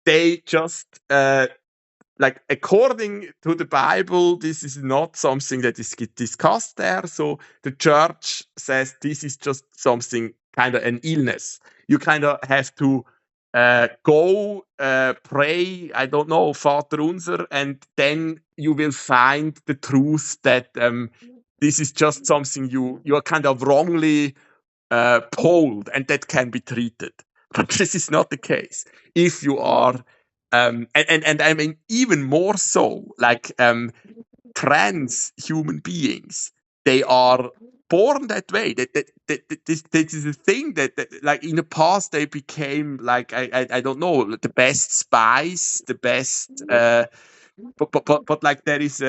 Speaker 2: They just like, according to the Bible, this is not something that is discussed there. So the church says this is just something, kind of an illness. You kind of have to go pray, I don't know, Vater Unser, and then you will find the truth that this is just something you are kind of wrongly polled, and that can be treated. But this is not the case. If you are, and I mean even more so, like trans human beings, they are born that way. This is a thing that like in the past they became like I don't know, the best spies, the best. But like there is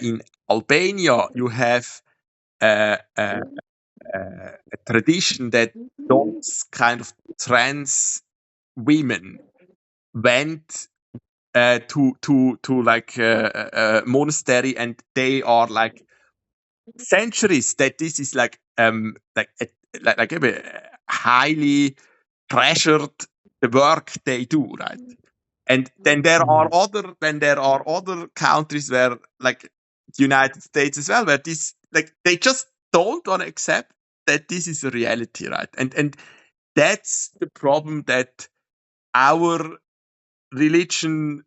Speaker 2: in Albania you have a a tradition that those kind of trans women went to like a monastery, and they are like centuries that this is like a highly treasured the work they do, right? And then there are other countries where, like the United States as well, where this, like, they just don't want to accept that this is a reality, right? And that's the problem, that our religion,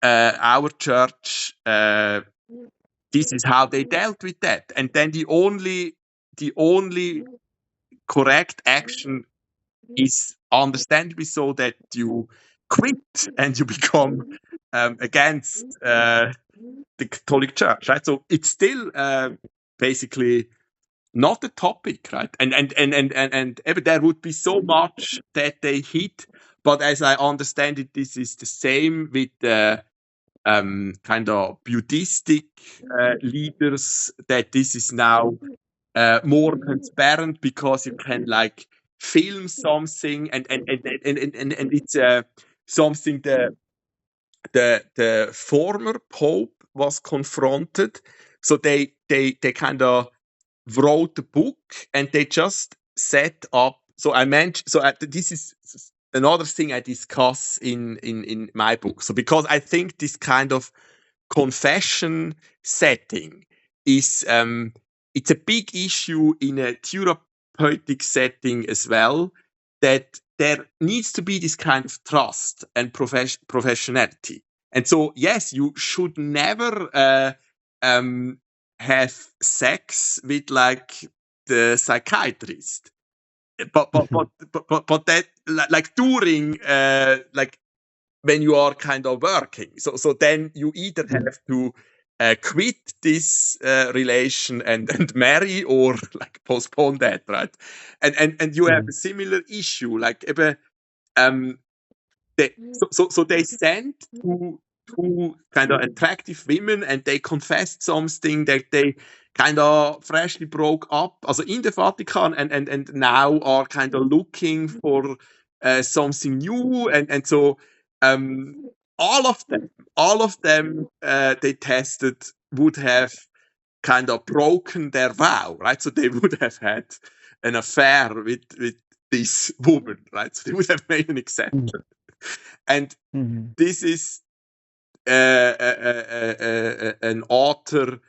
Speaker 2: our church, this is how they dealt with that. And then the only correct action is understandably so that you quit and you become against the Catholic Church, right? So it's still basically not a topic, right? And there would be so much that they hit, but as I understand it, this is the same with the kind of Buddhistic leaders, that this is now more transparent because you can, like, film something, and it's something the former pope was confronted. So they kind of wrote the book, and they just set up. So I mentioned. So this is another thing I discuss in my book. So because I think this kind of confession setting is it's a big issue in a therapeutic setting as well, that there needs to be this kind of trust and professionality. And so, yes, you should never have sex with, like, the psychiatrist, but that, like, during like, when you are kind of working. So then you either have to quit this relation and marry, or, like, postpone that, right? And you have a similar issue, like, so they sent two kind of attractive women, and they confessed something that they kind of freshly broke up, also in the Vatican, and now are kind of looking for something new, and so all of them they tested would have kind of broken their vow, right? So they would have had an affair with this woman, right? So they would have made an exception. And this is an author.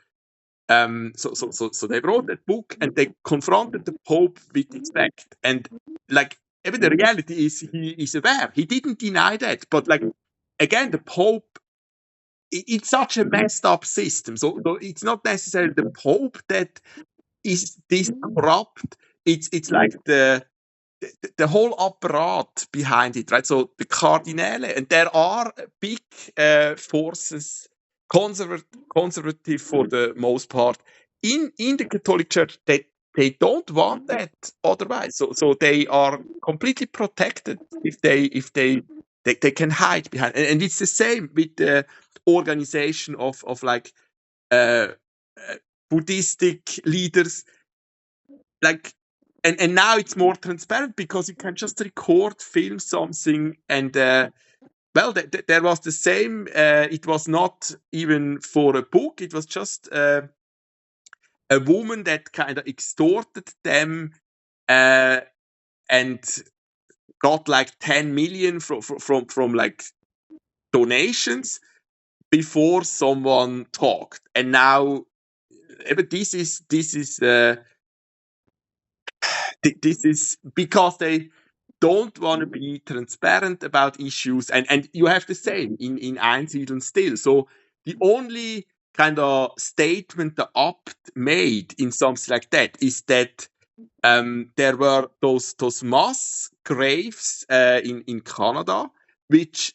Speaker 2: So they wrote that book, and they confronted the Pope with this fact. And, like, even the reality is, he is aware. He didn't deny that. But, like, again, the Pope, it's such a messed up system. So it's not necessarily the Pope that is this corrupt. It's like the whole apparat behind it, right? So the cardinale, and there are big forces, conservative for the most part, in the Catholic Church, that they don't want that otherwise. So they are completely protected if they can hide behind. And it's the same with the organization of like Buddhistic leaders, like. And now it's more transparent because you can just record, film something, and well, there was the same. It was not even for a book. It was just a woman that kind of extorted them and got like 10 million from like donations before someone talked. And now, but this is because they don't want to be transparent about issues, and you have the same in Einsiedeln still. So the only kind of statement the Abt made in something like that is that there were those mass graves in Canada, which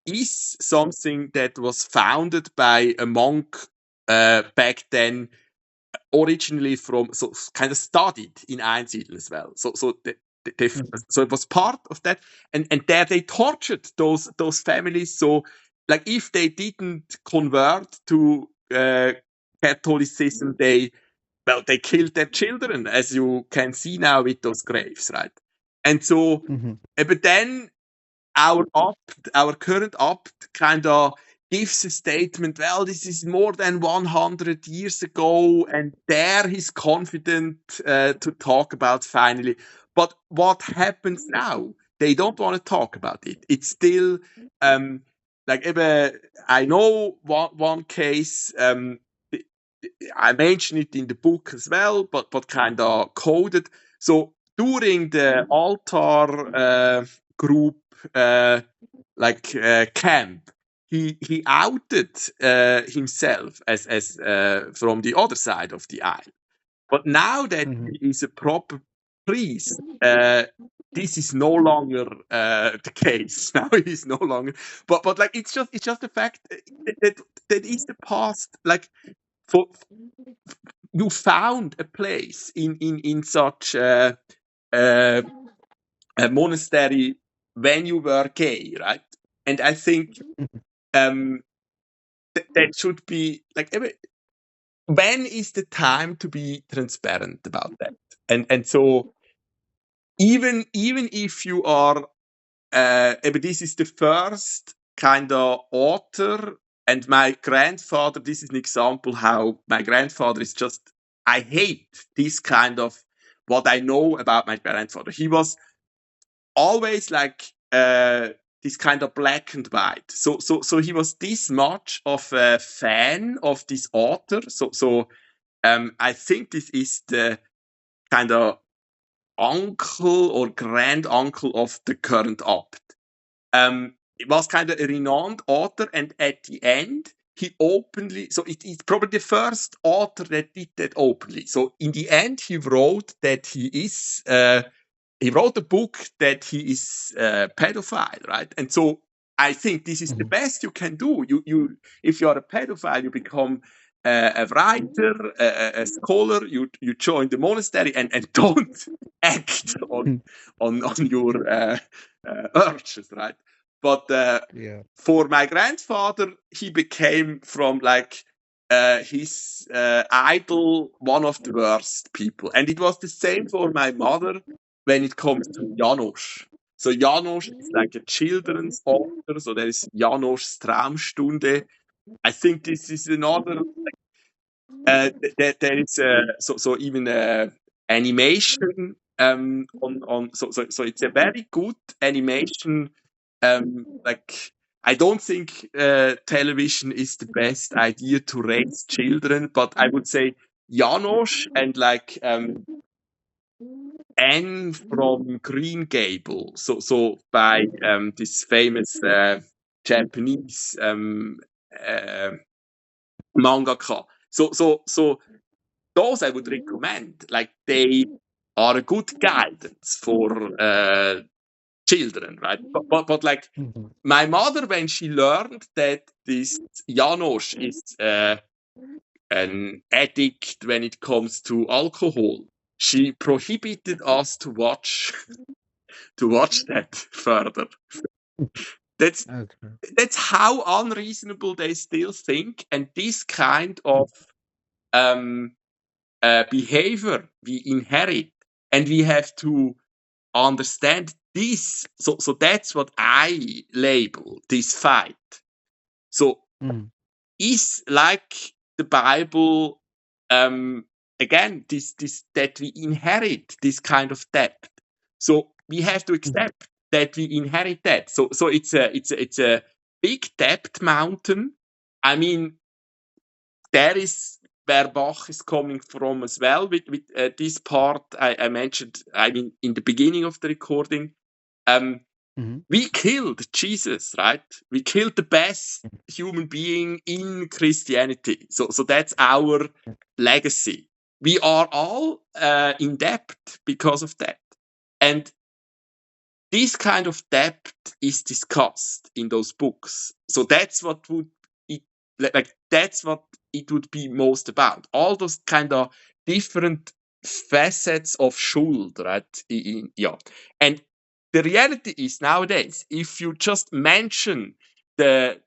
Speaker 2: is something that was founded by a monk back then, originally from, so kind of studied in Einsiedeln as well. So it was part of that, and there they tortured those families. So, like, if they didn't convert to Catholicism, they killed their children, as you can see now with those graves, right? And so, but then our current Abt kind of gives a statement, well, this is more than 100 years ago, and there he's confident to talk about finally. But what happens now? They don't want to talk about it. It's still like I know one case. I mentioned it in the book as well, but kind of coded. So during the altar group camp, he outed himself as from the other side of the aisle. But now that he is a proper priest, this is no longer the case. Now he's no longer. But like it's just the fact that is the past. Like for you found a place in such a monastery when you were gay, right? And I think that should be like when is the time to be transparent about that? And so even if you are this is the first kind of author, and my grandfather, this is an example how my grandfather is just, I hate this kind of what I know about my grandfather. He was always like this kind of black and white. So he was this much of a fan of this author. So I think this is the kind of uncle or grand uncle of the current abt. It was kind of a renowned author, and at the end, he openly, so it's probably the first author that did that openly. So in the end, he wrote that he wrote a book that he is pedophile, right? And so I think this is the best you can do. You if you are a pedophile, you become a writer, a scholar. You join the monastery and don't act on your urges, right? But for my grandfather, he became from like his idol one of the worst people, and it was the same for my mother when it comes to János. So János is like a children's author. So there is János Traumstunde. I think this is another. There is so even animation on so it's a very good animation. Like I don't think television is the best idea to raise children, but I would say János and like Anne from Green Gable, so by this famous Japanese mangaka. So those I would recommend. Like they are a good guidance for children, right? But like my mother, when she learned that this János is an addict when it comes to alcohol, she prohibited us to watch that further. That's how unreasonable they still think, and this kind of behavior we inherit, and we have to understand this. So that's what I label this fight. So is like the Bible again this that we inherit this kind of debt. So we have to accept that we inherit that. So it's a big debt mountain. I mean, there is where Bach is coming from as well with this part I mentioned. I mean, in the beginning of the recording, we killed Jesus, right? We killed the best human being in Christianity. So that's our legacy. We are all in debt because of that. And this kind of debt is discussed in those books. So that's what it would be most about. All those kind of different facets of Schuld, right? And the reality is nowadays, if you just mention the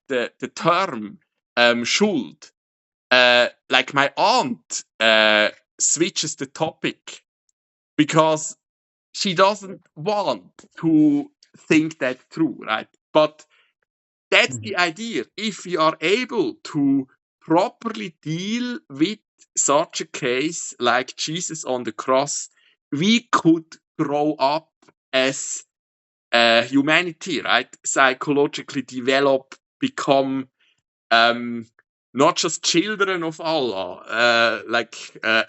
Speaker 2: term Schuld, like my aunt switches the topic because she doesn't want to think that through, right? But that's the idea. If we are able to properly deal with such a case like Jesus on the cross, we could grow up as humanity, right? Psychologically develop, become not just children of Allah,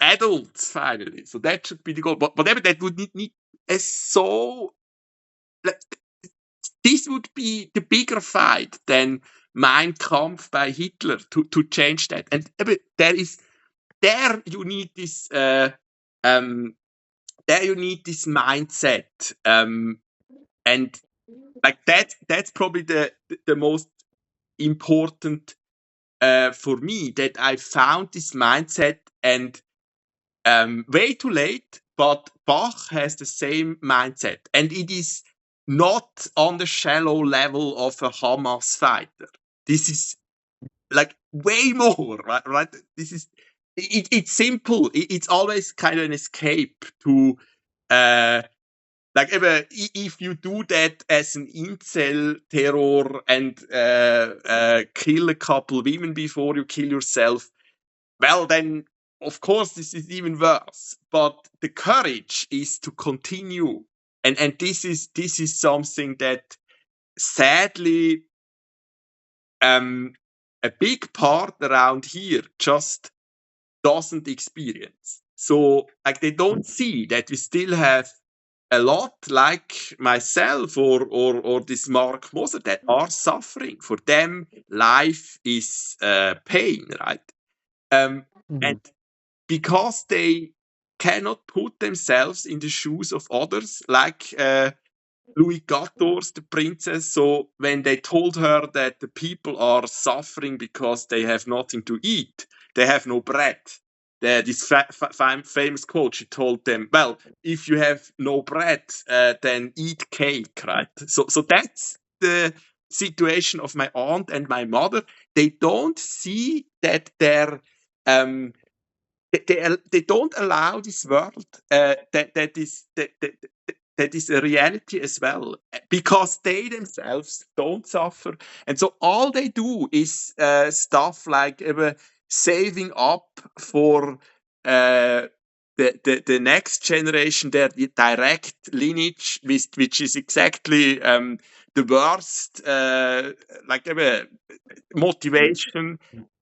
Speaker 2: adults finally. So that should be the goal. But whatever that would need like, this would be the bigger fight than Mein Kampf by Hitler to change that. And there you need this mindset, and like that's probably the most important for me, that I found this mindset, and way too late, but Bach has the same mindset, and it is not on the shallow level of a Hamas fighter. This is like way more, right? This is it's simple. It's always kind of an escape to if you do that as an incel terror and kill a couple women before you kill yourself, well, then of course this is even worse. But the courage is to continue, and this is something that sadly a big part around here just doesn't experience. So like they don't see that we still have a lot like myself or this Mark Moser that are suffering. For them, life is pain, right? And because they cannot put themselves in the shoes of others, like Louis XIV, the princess. So when they told her that the people are suffering because they have nothing to eat, they have no bread. This famous quote, she told them, well, if you have no bread, then eat cake, right? So that's the situation of my aunt and my mother. They don't see that they don't allow this world that is a reality as well, because they themselves don't suffer, and so all they do is stuff like saving up for the next generation, their direct lineage, which is exactly the worst motivation,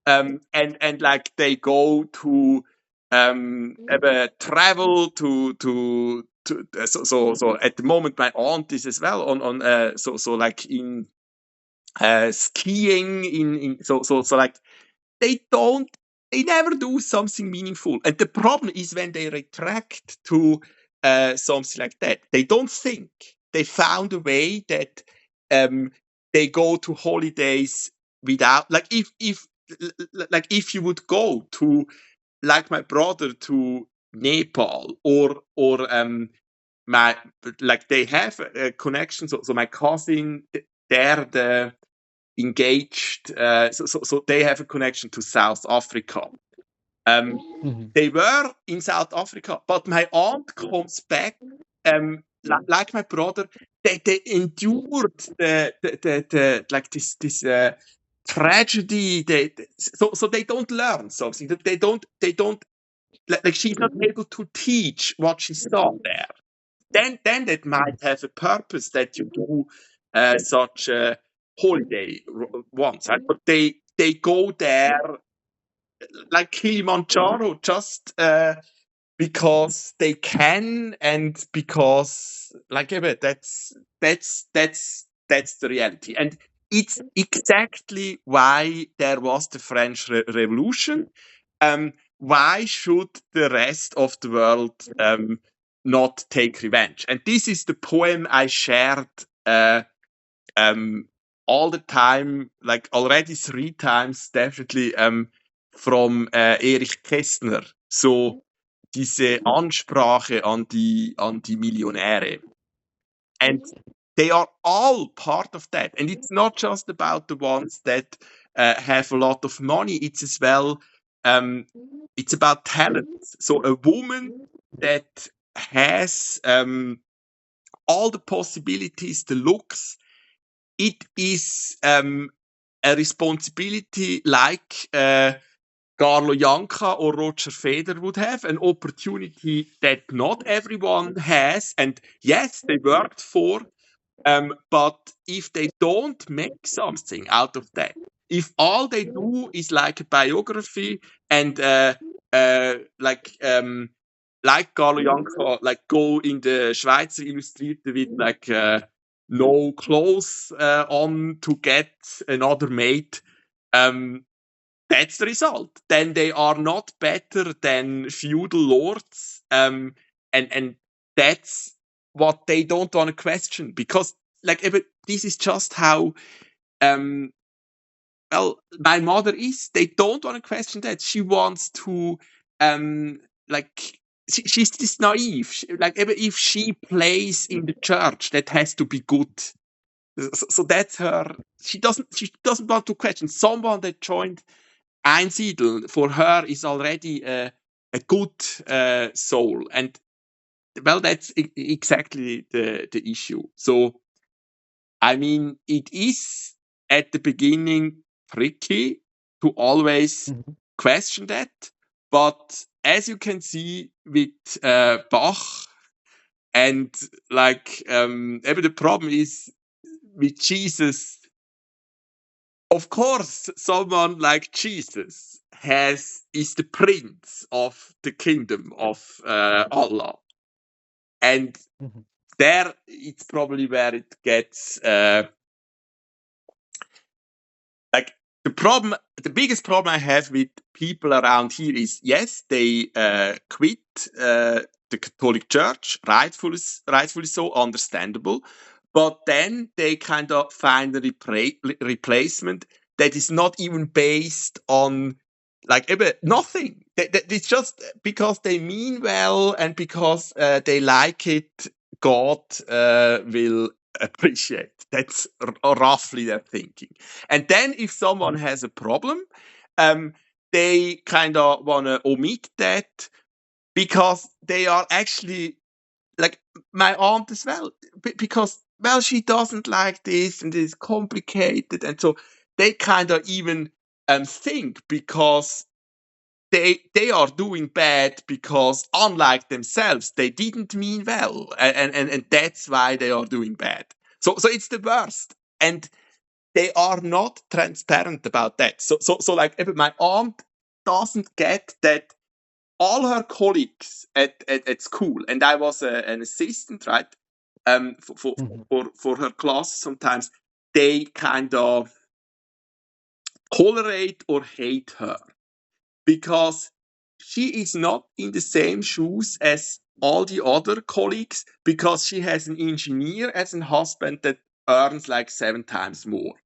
Speaker 2: and like they go to travel to so at the moment my aunt is as well on so like in skiing in so like they never do something meaningful. And the problem is when they retract to something like that, they don't think. They found a way that they go to holidays without, like if you would go to, like my brother, to Nepal or my, like they have a connection. So my cousin, they're the engaged. So they have a connection to South Africa. They were in South Africa, but my aunt comes back. Like my brother, they endured the like this tragedy. So they don't learn something. They don't like she's not able to teach what she saw there. Then that might have a purpose that you do such a holiday once, right? But they go there like Kilimanjaro just because they can, and because that's the reality. And it's exactly why there was the French Revolution. Why should the rest of the world not take revenge? And this is the poem I shared all the time, like already 3 times, definitely from Erich Kästner. So diese Ansprache an die Millionäre. And they are all part of that. And it's not just about the ones that have a lot of money. It's as well, it's about talent. So a woman that has all the possibilities, the looks, it is a responsibility like Carlo Janka or Roger Federer would have, an opportunity that not everyone has. And yes, they worked for, but if they don't make something out of that, if all they do is like a biography and like Carlo Janka, like go in the Schweizer Illustrierte with like no clothes on to get another mate, that's the result. Then they are not better than feudal lords, and that's what they don't want to question, because like this is just how well my mother is. They don't want to question that. She wants to like she's this naive. Like if she plays in the church, that has to be good. So that's her. She doesn't want to question someone that joined Einsiedel. For her is already a good soul, and well, that's exactly the issue. So I mean, it is at the beginning tricky to always
Speaker 1: Mhm.
Speaker 2: question that, but as you can see with Bach, and like the problem is with Jesus. Of course, someone like Jesus is the prince of the kingdom of Allah, and
Speaker 1: Mhm.
Speaker 2: there it's probably where it gets like the biggest problem I have with people around here is, yes, they quit the Catholic Church, rightfully so, understandable, but then they kind of find a replacement that is not even based on like nothing. It's just because they mean well and because they like it, God will appreciate. That's roughly their thinking. And then if someone has a problem, they kind of want to omit that because they are actually like my aunt as well, because well, she doesn't like this and it's complicated, and so they kind of even think because they are doing bad because unlike themselves they didn't mean well, and that's why they are doing bad. So it's the worst, and they are not transparent about that. So like my aunt doesn't get that all her colleagues at school, and I was an assistant, right? For, for,
Speaker 1: Mhm.
Speaker 2: for her class sometimes, they kind of tolerate or hate her because she is not in the same shoes as all the other colleagues, because she has an engineer as a husband that earns like 7 times more.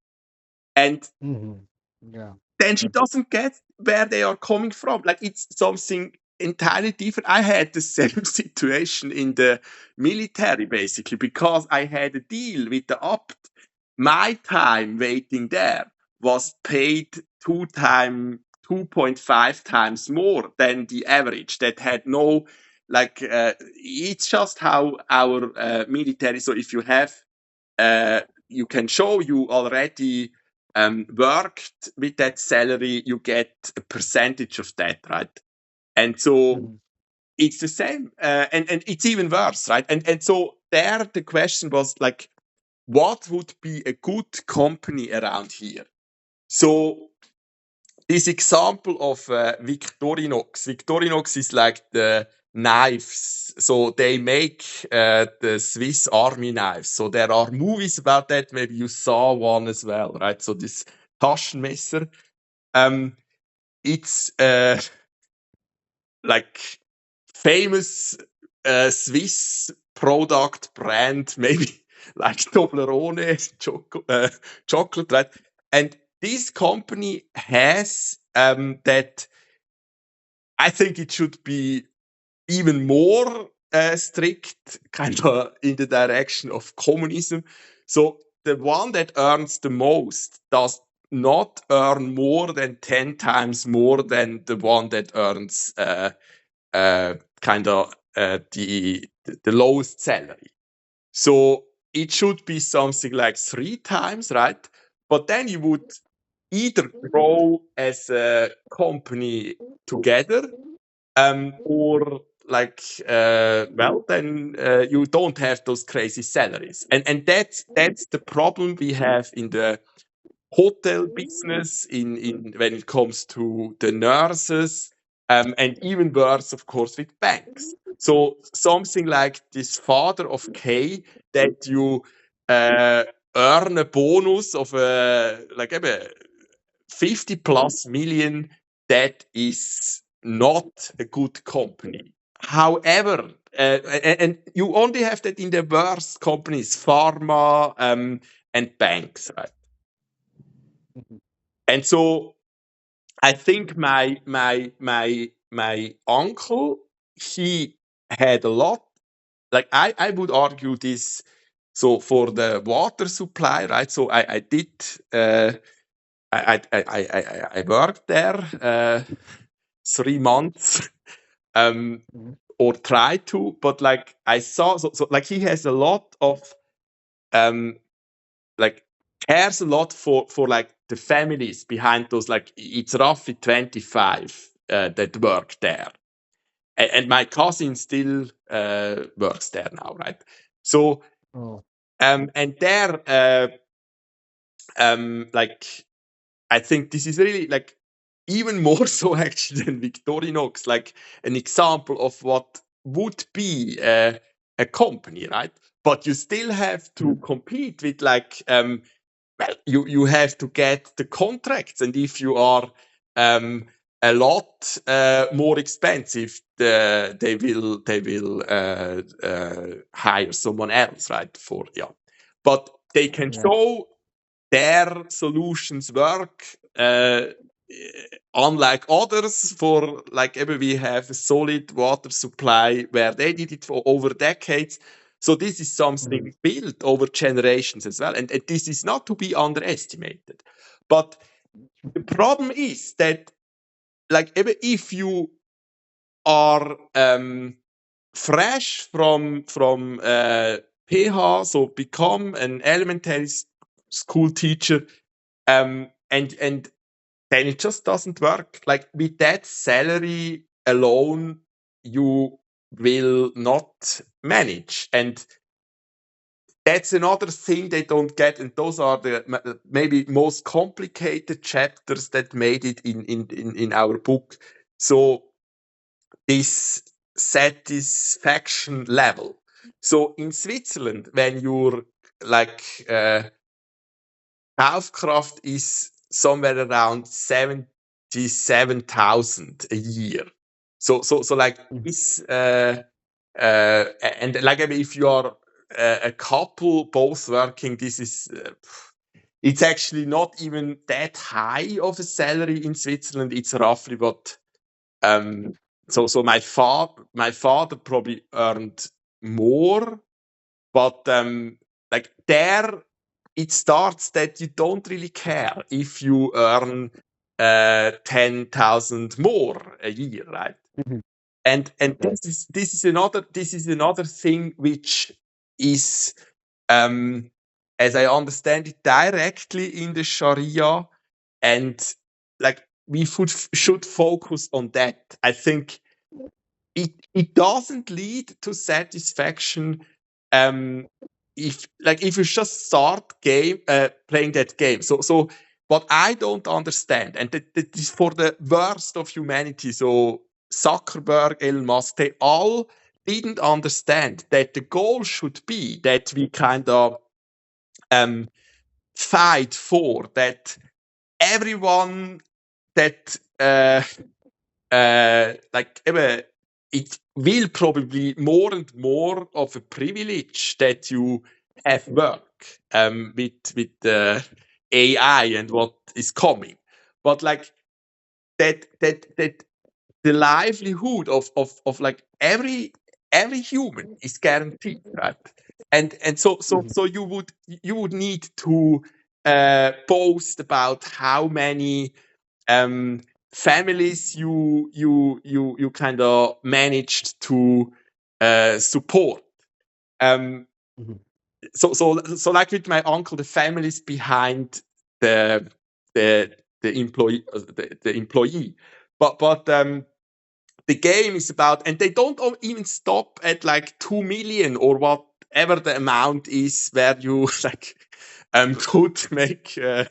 Speaker 2: And
Speaker 1: Mhm. Yeah.
Speaker 2: then she doesn't get where they are coming from. Like it's something entirely different. I had the same situation in the military, basically, because I had a deal with the Abt. My time waiting there was paid 2.5 times more than the average. That had no, like, it's just how our military. So if you have, you can show you already worked with that salary, you get a percentage of that, right? And so
Speaker 1: Mhm.
Speaker 2: it's the same, and it's even worse, right? And so there the question was like, what would be a good company around here? So this example of Victorinox. Victorinox is like the knives. So they make the Swiss Army knives. So there are movies about that. Maybe you saw one as well, right? So this Taschenmesser. Um, it's like famous Swiss product brand, maybe like Toblerone chocolate, right? And this company has that. I think it should be even more strict, kind of in the direction of communism. So the one that earns the most does not earn more than 10 times more than the one that earns kind of the lowest salary. So it should be something like 3 times, right? But then you would either grow as a company together, or like then you don't have those crazy salaries, and that's the problem we have in the hotel business, in when it comes to the nurses, and even worse, of course, with banks. So something like this father of K, that you uh, earn a bonus of like 50 plus million, that is not a good company. However, and you only have that in the worst companies, pharma, and banks, right? And so I think my uncle, he had a lot. Like I would argue this. So for the water supply, right? So I did. I worked there 3 months, or tried to, but like I saw, so like he has a lot of um like cares a lot for like the families behind those. Like it's roughly 25 that work there, and my cousin still works there now, right? So
Speaker 1: Oh.
Speaker 2: and there like I think this is really like even more so actually than Victorinox, like an example of what would be a company, right? But you still have to compete with like well, you have to get the contracts, and if you are a lot more expensive, they will hire someone else, right? For but they can
Speaker 1: Yeah.
Speaker 2: show their solutions work, unlike others. For like ever, we have a solid water supply where they did it for over decades. So this is something built over generations as well, and this is not to be underestimated. But the problem is that, like, if you are fresh from PH, so become an elementary school teacher, and then it just doesn't work. Like with that salary alone, you will not manage, and that's another thing they don't get. And those are the maybe most complicated chapters that made it in our book. So this satisfaction level. So in Switzerland, when your like Kaufkraft is somewhere around 77,000 a year. So like this, and like if you are a couple both working, this is it's actually not even that high of a salary in Switzerland. It's roughly what so my father probably earned more, but like there it starts that you don't really care if you earn 10,000 more a year, right? And this is another thing which is, as I understand it, directly in the Sharia, and like we should focus on that. I think it doesn't lead to satisfaction, if you just start playing that game. So what I don't understand, and that is for the worst of humanity. So Zuckerberg, Elon Musk, they all didn't understand that the goal should be that we kind of fight for that everyone that like it will probably more and more of a privilege that you have work with AI and what is coming, but like that the livelihood of like every human is guaranteed, right? And so you would need to boast about how many families you kind of managed to support. Um, so like with my uncle, the families behind the employee. But the game is about, and they don't even stop at like 2 million or whatever the amount is where you like could make a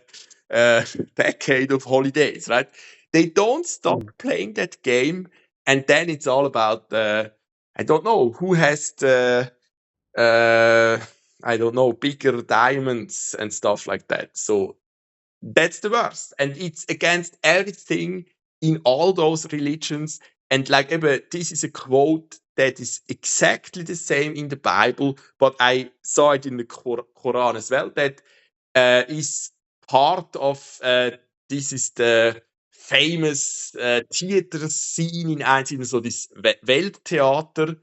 Speaker 2: decade of holidays, right? They don't stop playing that game, and then it's all about I don't know who has the I don't know, bigger diamonds and stuff like that. So that's the worst. And it's against everything in all those religions. And like, this is a quote that is exactly the same in the Bible, but I saw it in the Quran as well. That is part of, this is the famous theater scene in einzelnen, so this Welttheater.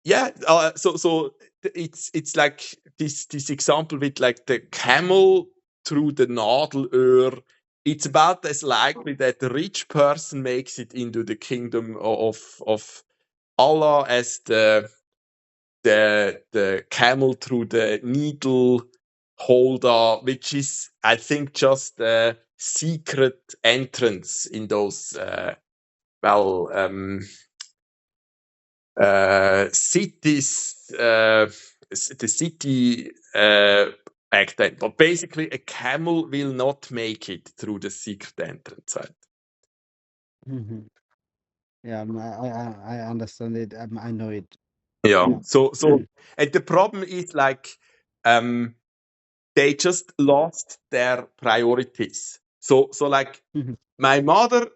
Speaker 2: Yeah, so it's like this example with like the camel through the Nadelöhr. It's about as likely that the rich person makes it into the kingdom of Allah as the camel through the needle holder, which is, I think, just a secret entrance in those cities, the city back then. But basically, a camel will not make it through the secret entrance. Right?
Speaker 1: Mhm. Yeah, I understand it. I know it.
Speaker 2: Yeah.
Speaker 1: Yeah.
Speaker 2: So and the problem is like they just lost their priorities. So like
Speaker 1: Mhm.
Speaker 2: my mother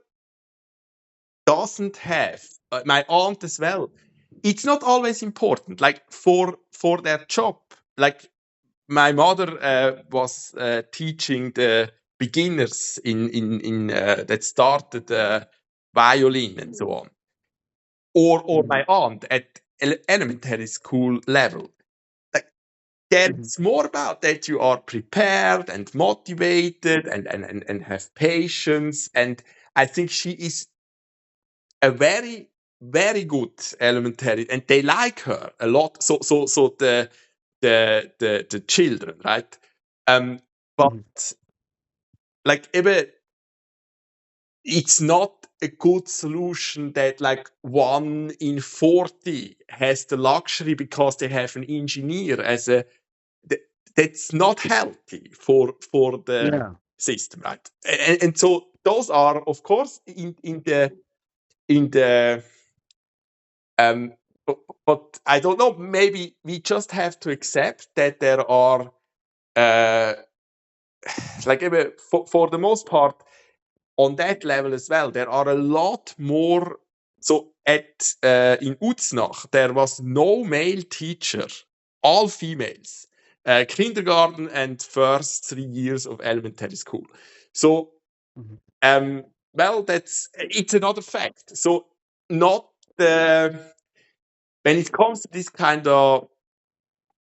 Speaker 2: doesn't have, my aunt as well. It's not always important. Like for their job, like my mother was teaching the beginners in that started violin and so on, or my aunt at elementary school level. Like
Speaker 1: Mhm.
Speaker 2: it's more about that you are prepared and motivated and have patience. And I think she is a very very good elementary, and they like her a lot. So the children, right?
Speaker 1: Mhm.
Speaker 2: But like it's not a good solution that like 1 in 40 has the luxury because they have an engineer as a that's not healthy for the
Speaker 1: Yeah.
Speaker 2: system, right? And so those are, of course, in the but I don't know. Maybe we just have to accept that there are like for the most part on that level as well. There are a lot more. So at in Uznach there was no male teacher, all females, kindergarten and first 3 years of elementary school. So
Speaker 1: Mhm.
Speaker 2: well, it's another fact. So not the when it comes to this kind of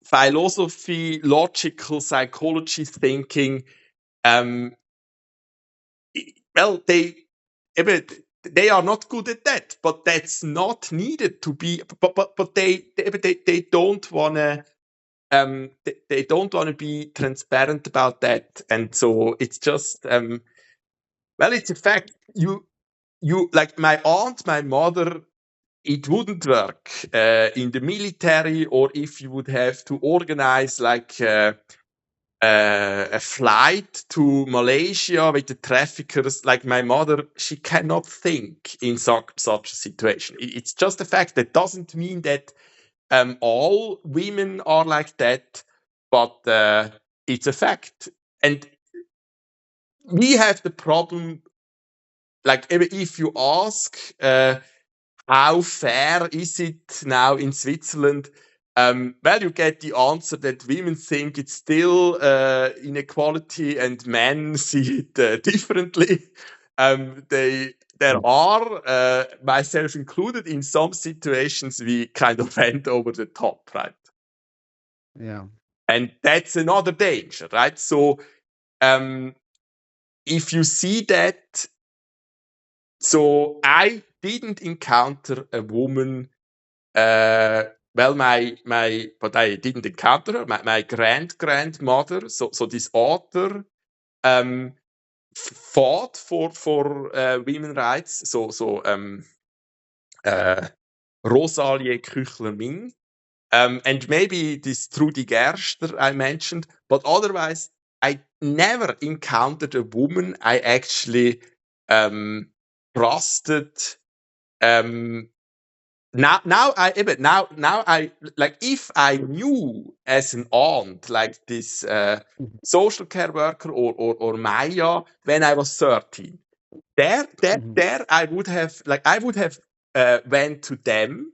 Speaker 2: philosophy, logical psychology thinking, um, well, they are not good at that, but that's not needed to be. But they don't wanna they don't wanna be transparent about that, and so it's just well, it's a fact. You like my aunt, my mother. It wouldn't work in the military, or if you would have to organize like a flight to Malaysia with the traffickers. Like my mother, she cannot think in such a situation. It's just a fact. That doesn't mean that all women are like that, but it's a fact. And we have the problem. Like if you ask. How fair is it now in Switzerland? Well, you get the answer that women think it's still inequality and men see it differently. There are, myself included, in some situations we kind of went over the top, right?
Speaker 1: Yeah.
Speaker 2: And that's another danger, right? So um, if you see that, so I didn't encounter a woman. Well, but I didn't encounter her. My grandmother, so this author, um, fought for women rights, so Urs-Li Küchler-Ming, and maybe this Trudy Gerster I mentioned, but otherwise I never encountered a woman I actually trusted. Now I like, if I knew as an aunt like this social care worker or Maya when I was 13, there I would have went to them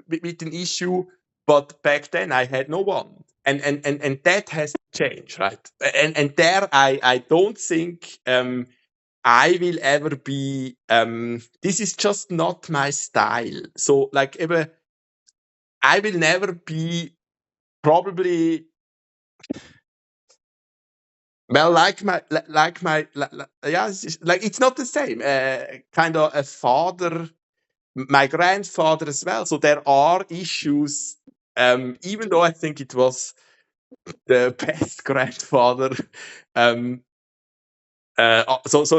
Speaker 2: with an issue, but back then I had no one, and that has changed, right? And there I don't think I will ever be. This is just not my style. So like, I will never be probably. Well, yeah, it's not the same. Kind of a father, my grandfather as well. So there are issues. Even though I think it was the best grandfather. So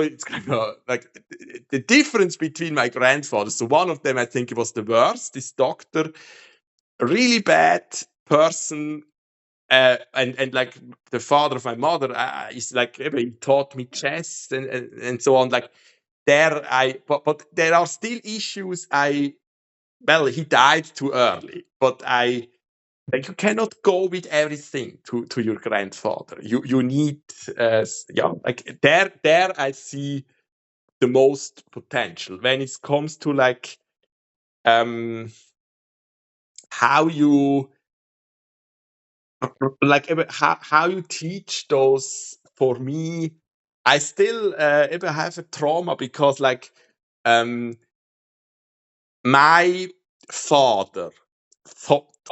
Speaker 2: it's kind of like the difference between my grandfathers. So one of them, I think it was the worst. This doctor, a really bad person. And like the father of my mother is like, he taught me chess and so on. Like but there are still issues. Well, he died too early, but like, you cannot go with everything to your grandfather. You need like there I see the most potential when it comes to like how you how you teach those. For me, I still have a trauma because like my father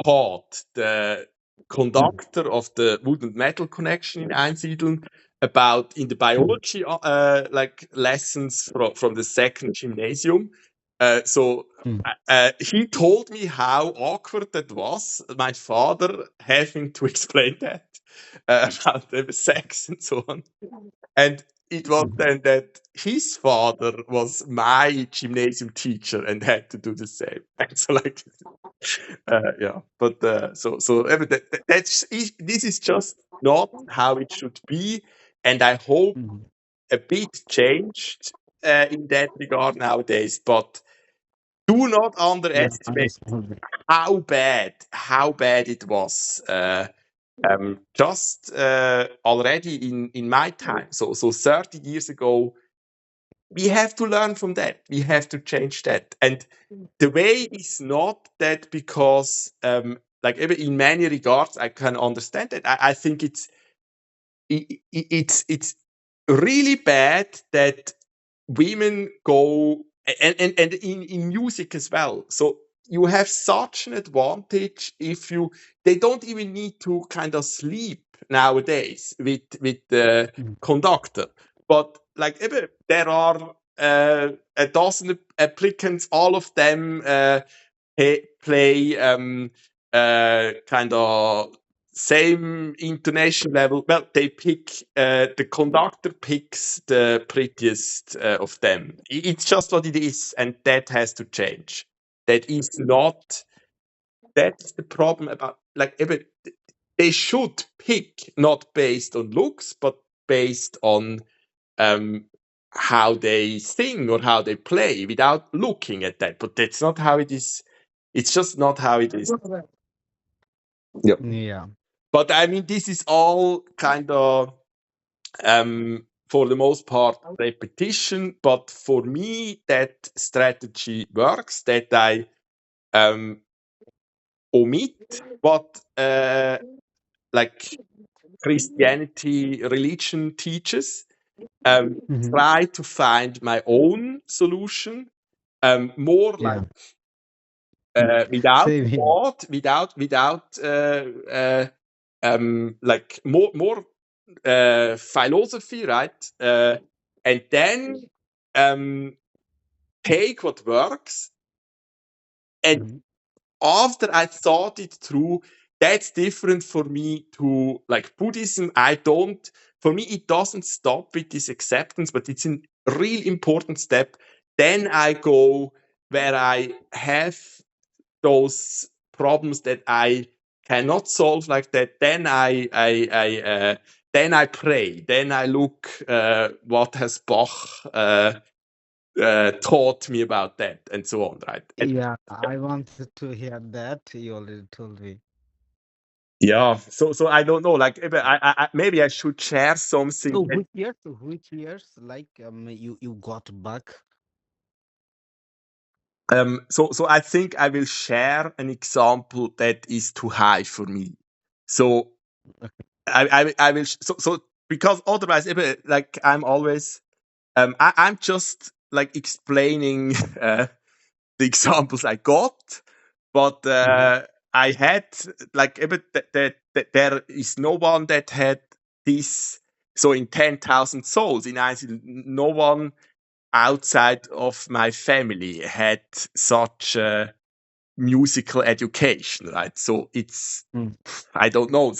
Speaker 2: taught the conductor of the wood and metal connection in Einsiedeln about in the biology like lessons from the second gymnasium. So he told me how awkward that was, my father having to explain that about the sex and so on. And it was then that his father was my gymnasium teacher and had to do the same. And so like, yeah, but this is just not how it should be, and I hope a bit changed in that regard nowadays. But do not underestimate how bad it was. Just already in my time, so 30 years ago, we have to learn from that. We have to change that, and the way is not that because, like in many regards, I can understand that. I think it's really bad that women go and in music as well. So you have such an advantage if they don't even need to kind of sleep nowadays with the conductor. But like there are a dozen applicants, all of them play kind of same intonation level. Well, they pick the conductor picks the prettiest of them. It's just what it is, and that has to change. That is not. That's the problem about like they should pick not based on looks, but based on how they sing or how they play without looking at that. But that's not how it is. It's just not how it is. Yeah.
Speaker 1: Yeah.
Speaker 2: But I mean, this is all kind of, for the most part, repetition. But for me, that strategy works. That I omit what like Christianity, religion teaches. Try to find my own solution. More like without
Speaker 1: Same here.
Speaker 2: thought, without like more philosophy, right? And then take what works. And after I thought it through, that's different for me to like Buddhism. I don't for me, it doesn't stop with this acceptance, but it's a real important step. Then I go where I have those problems that I cannot solve like that. Then then I pray. Then I look what has Bach taught me about that, and so on, right?
Speaker 1: Yeah, I wanted to hear that. You already told me.
Speaker 2: Yeah. So I don't know. Like maybe I should share something.
Speaker 1: So which years like you got back?
Speaker 2: So I think I will share an example that is too high for me. So
Speaker 1: Okay.
Speaker 2: I will so because otherwise like I'm always I'm just like explaining the examples I got, but I had like that there is no one that had this. So in 10,000 souls in Iceland, no one outside of my family had such musical education, right? So it's
Speaker 1: Mm.
Speaker 2: I don't know.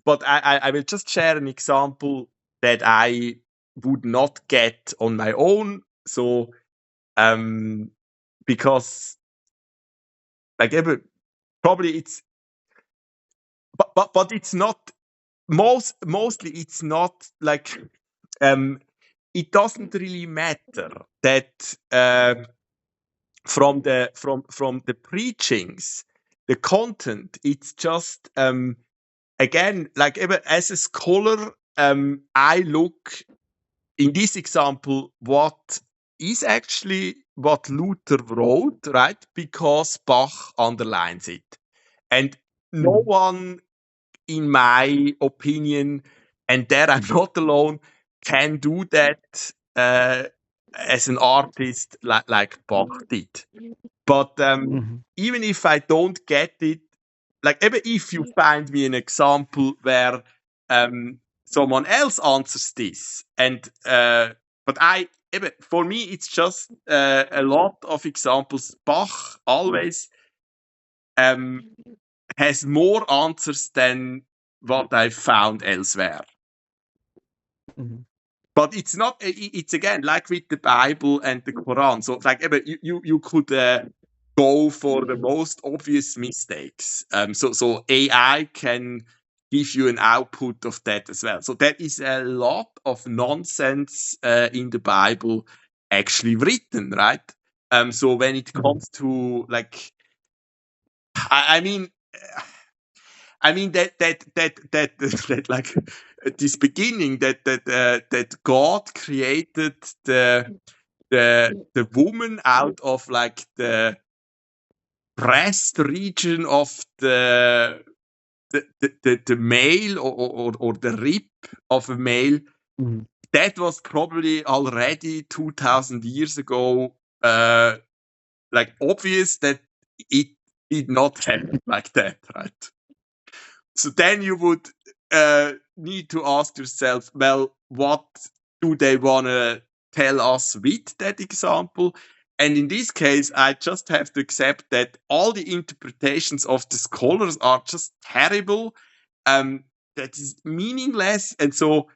Speaker 2: But I will just share an example that I would not get on my own. So um, because like probably it's but it's not mostly it's not like it doesn't really matter that from the preachings, the content, it's just again like as a scholar, I look in this example what is actually what Luther wrote, right? Because Bach underlines it, and no
Speaker 1: Mm.
Speaker 2: one, in my opinion, and there I'm not alone, can do that as an artist like Bach did. But
Speaker 1: Mhm.
Speaker 2: even if I don't get it, like even if you find me an example where someone else answers this, and but for me it's just a lot of examples. Bach always has more answers than what I found elsewhere.
Speaker 1: Mhm.
Speaker 2: But it's not. It's again like with the Bible and the Quran. So like, you could go for the most obvious mistakes. So AI can give you an output of that as well. So there is a lot of nonsense in the Bible actually written, right? So when it
Speaker 1: Mhm.
Speaker 2: comes to like, I mean. I mean that like this beginning that God created the woman out of like the breast region of the male or the rib of a male.
Speaker 1: Mhm.
Speaker 2: That was probably already 2,000 years ago like obvious that it did not happen like that, right? So then you would need to ask yourself, well, what do they want to tell us with that example? And in this case, I just have to accept that all the interpretations of the scholars are just terrible. That is meaningless. And so,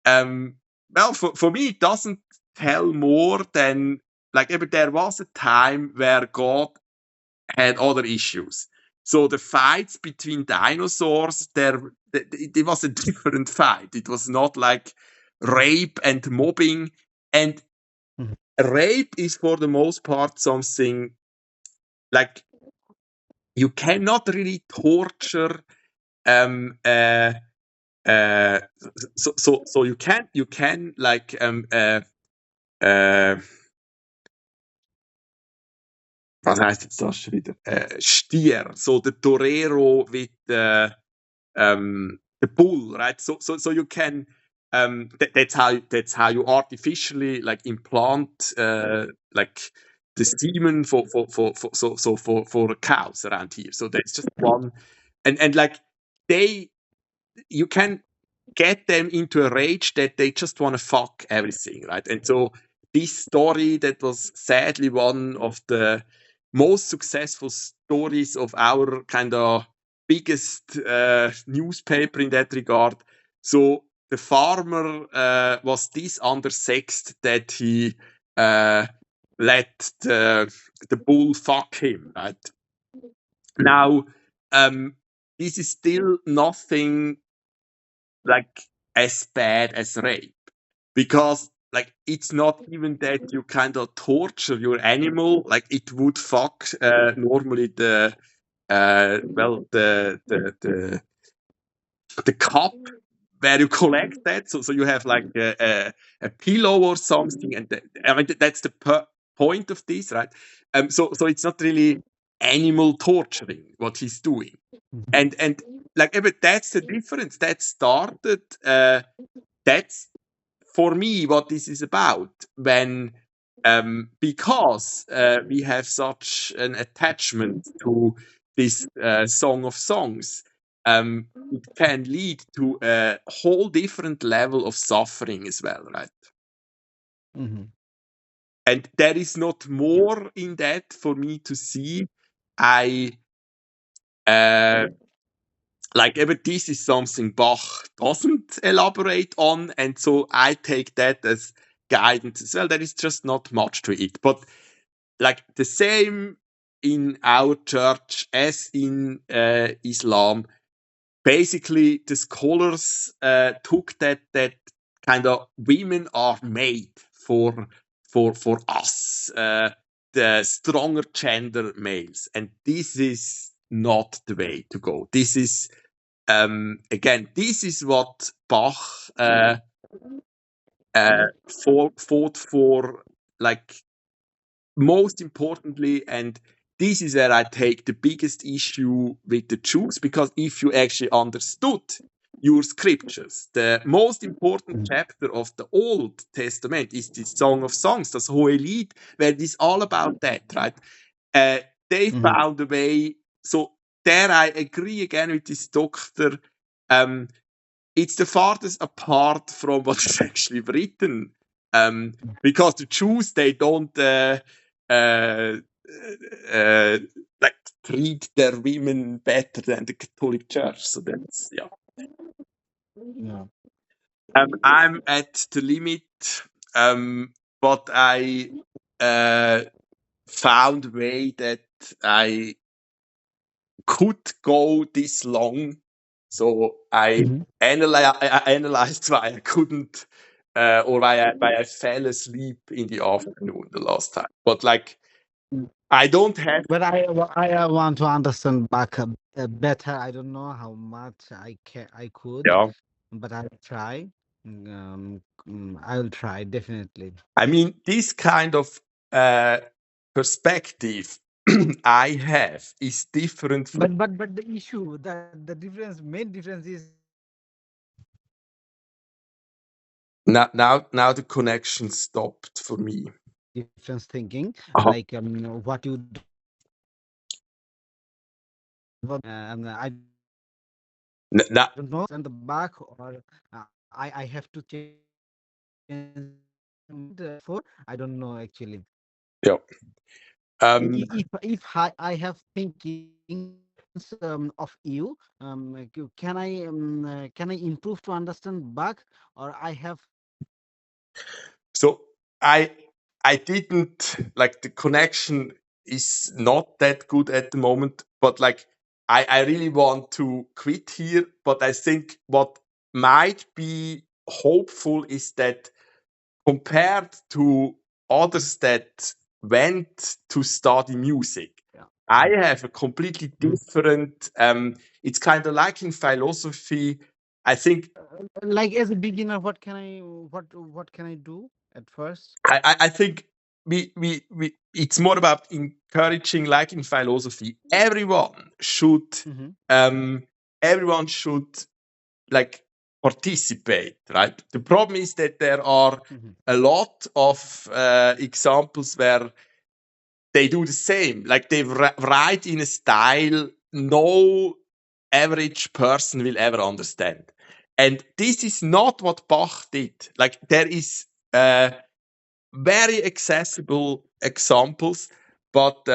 Speaker 2: well, for me, it doesn't tell more than like, if there was a time where God had other issues. So the fights between dinosaurs, it was a different fight. It was not like rape and mobbing. And
Speaker 1: Mhm.
Speaker 2: rape is for the most part something like you cannot really torture. Um, uh, uh, so you can like uh, was heißt jetzt das schon wieder? Stier, so the torero with the bull, right? So you can that's how you artificially like implant like the semen for cows around here. So that's just one, and like they you can get them into a rage that they just want to fuck everything, right? And so this story that was sadly one of the most successful stories of our kind of biggest newspaper in that regard. So the farmer was this undersexed that he let the bull fuck him, right? Now, this is still nothing like as bad as rape, because like it's not even that you kind of torture your animal. Like it would fuck normally the the cup where you collect that. So you have like a pillow or something, and I mean that's the point of this, right? So it's not really animal torturing what he's doing, and like but that's the difference. That started. That's for me what this is about. When because we have such an attachment to this Song of Songs, it can lead to a whole different level of suffering as well, right?
Speaker 1: Mm-hmm.
Speaker 2: And there is not more in that for me to see. I like, but this is something Bach doesn't elaborate on, and so I take that as guidance as well. There is just not much to it, but like the same in our church as in Islam. Basically, the scholars took that kind of women are made for us, the stronger gender males, and this is not the way to go. This is again, this is what Bach fought for, like most importantly, and this is where I take the biggest issue with the Jews, because if you actually understood your scriptures, the most important chapter of the Old Testament is the Song of Songs, das Hohelied, where it is all about that, right? They found a way. So there I agree again with this doctor. It's the farthest apart from what is actually written, because the Jews, they don't uh, like treat their women better than the Catholic Church. So that's
Speaker 1: Yeah.
Speaker 2: I'm at the limit, but I found a way that I could go this long. So I analyzed why I couldn't, or why I fell asleep in the afternoon the last time. But like, I don't have.
Speaker 1: But I want to understand back better. I don't know how much I could,
Speaker 2: Yeah.
Speaker 1: but I'll try. I'll try definitely.
Speaker 2: I mean, this kind of perspective I have is different from.
Speaker 1: But the issue, the difference, main difference is
Speaker 2: Now the connection stopped for me.
Speaker 1: difference thinking.
Speaker 2: Uh-huh.
Speaker 1: Like what you I
Speaker 2: Now,
Speaker 1: don't know, and the back, or I have to change for I don't know actually.
Speaker 2: yeah.
Speaker 1: If I have thinking of you, can I improve to understand back, or I have
Speaker 2: So I didn't like, the connection is not that good at the moment, but like I really want to quit here. But I think what might be hopeful is that compared to others that went to study music,
Speaker 1: yeah.
Speaker 2: I have a completely different. It's kind of like in philosophy. I think
Speaker 1: Like as a beginner, what can I do at first?
Speaker 2: I think we it's more about encouraging, like in philosophy,
Speaker 1: Mm-hmm.
Speaker 2: um everyone should like participate, right? The problem is that there are
Speaker 1: Mm-hmm.
Speaker 2: a lot of examples where they do the same, like they write in a style no average person will ever understand, and this is not what Bach did. Like there is very accessible examples, but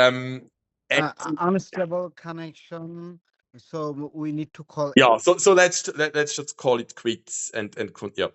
Speaker 1: Unstable connection. So we need to call.
Speaker 2: Yeah. So let's just call it quits and yeah.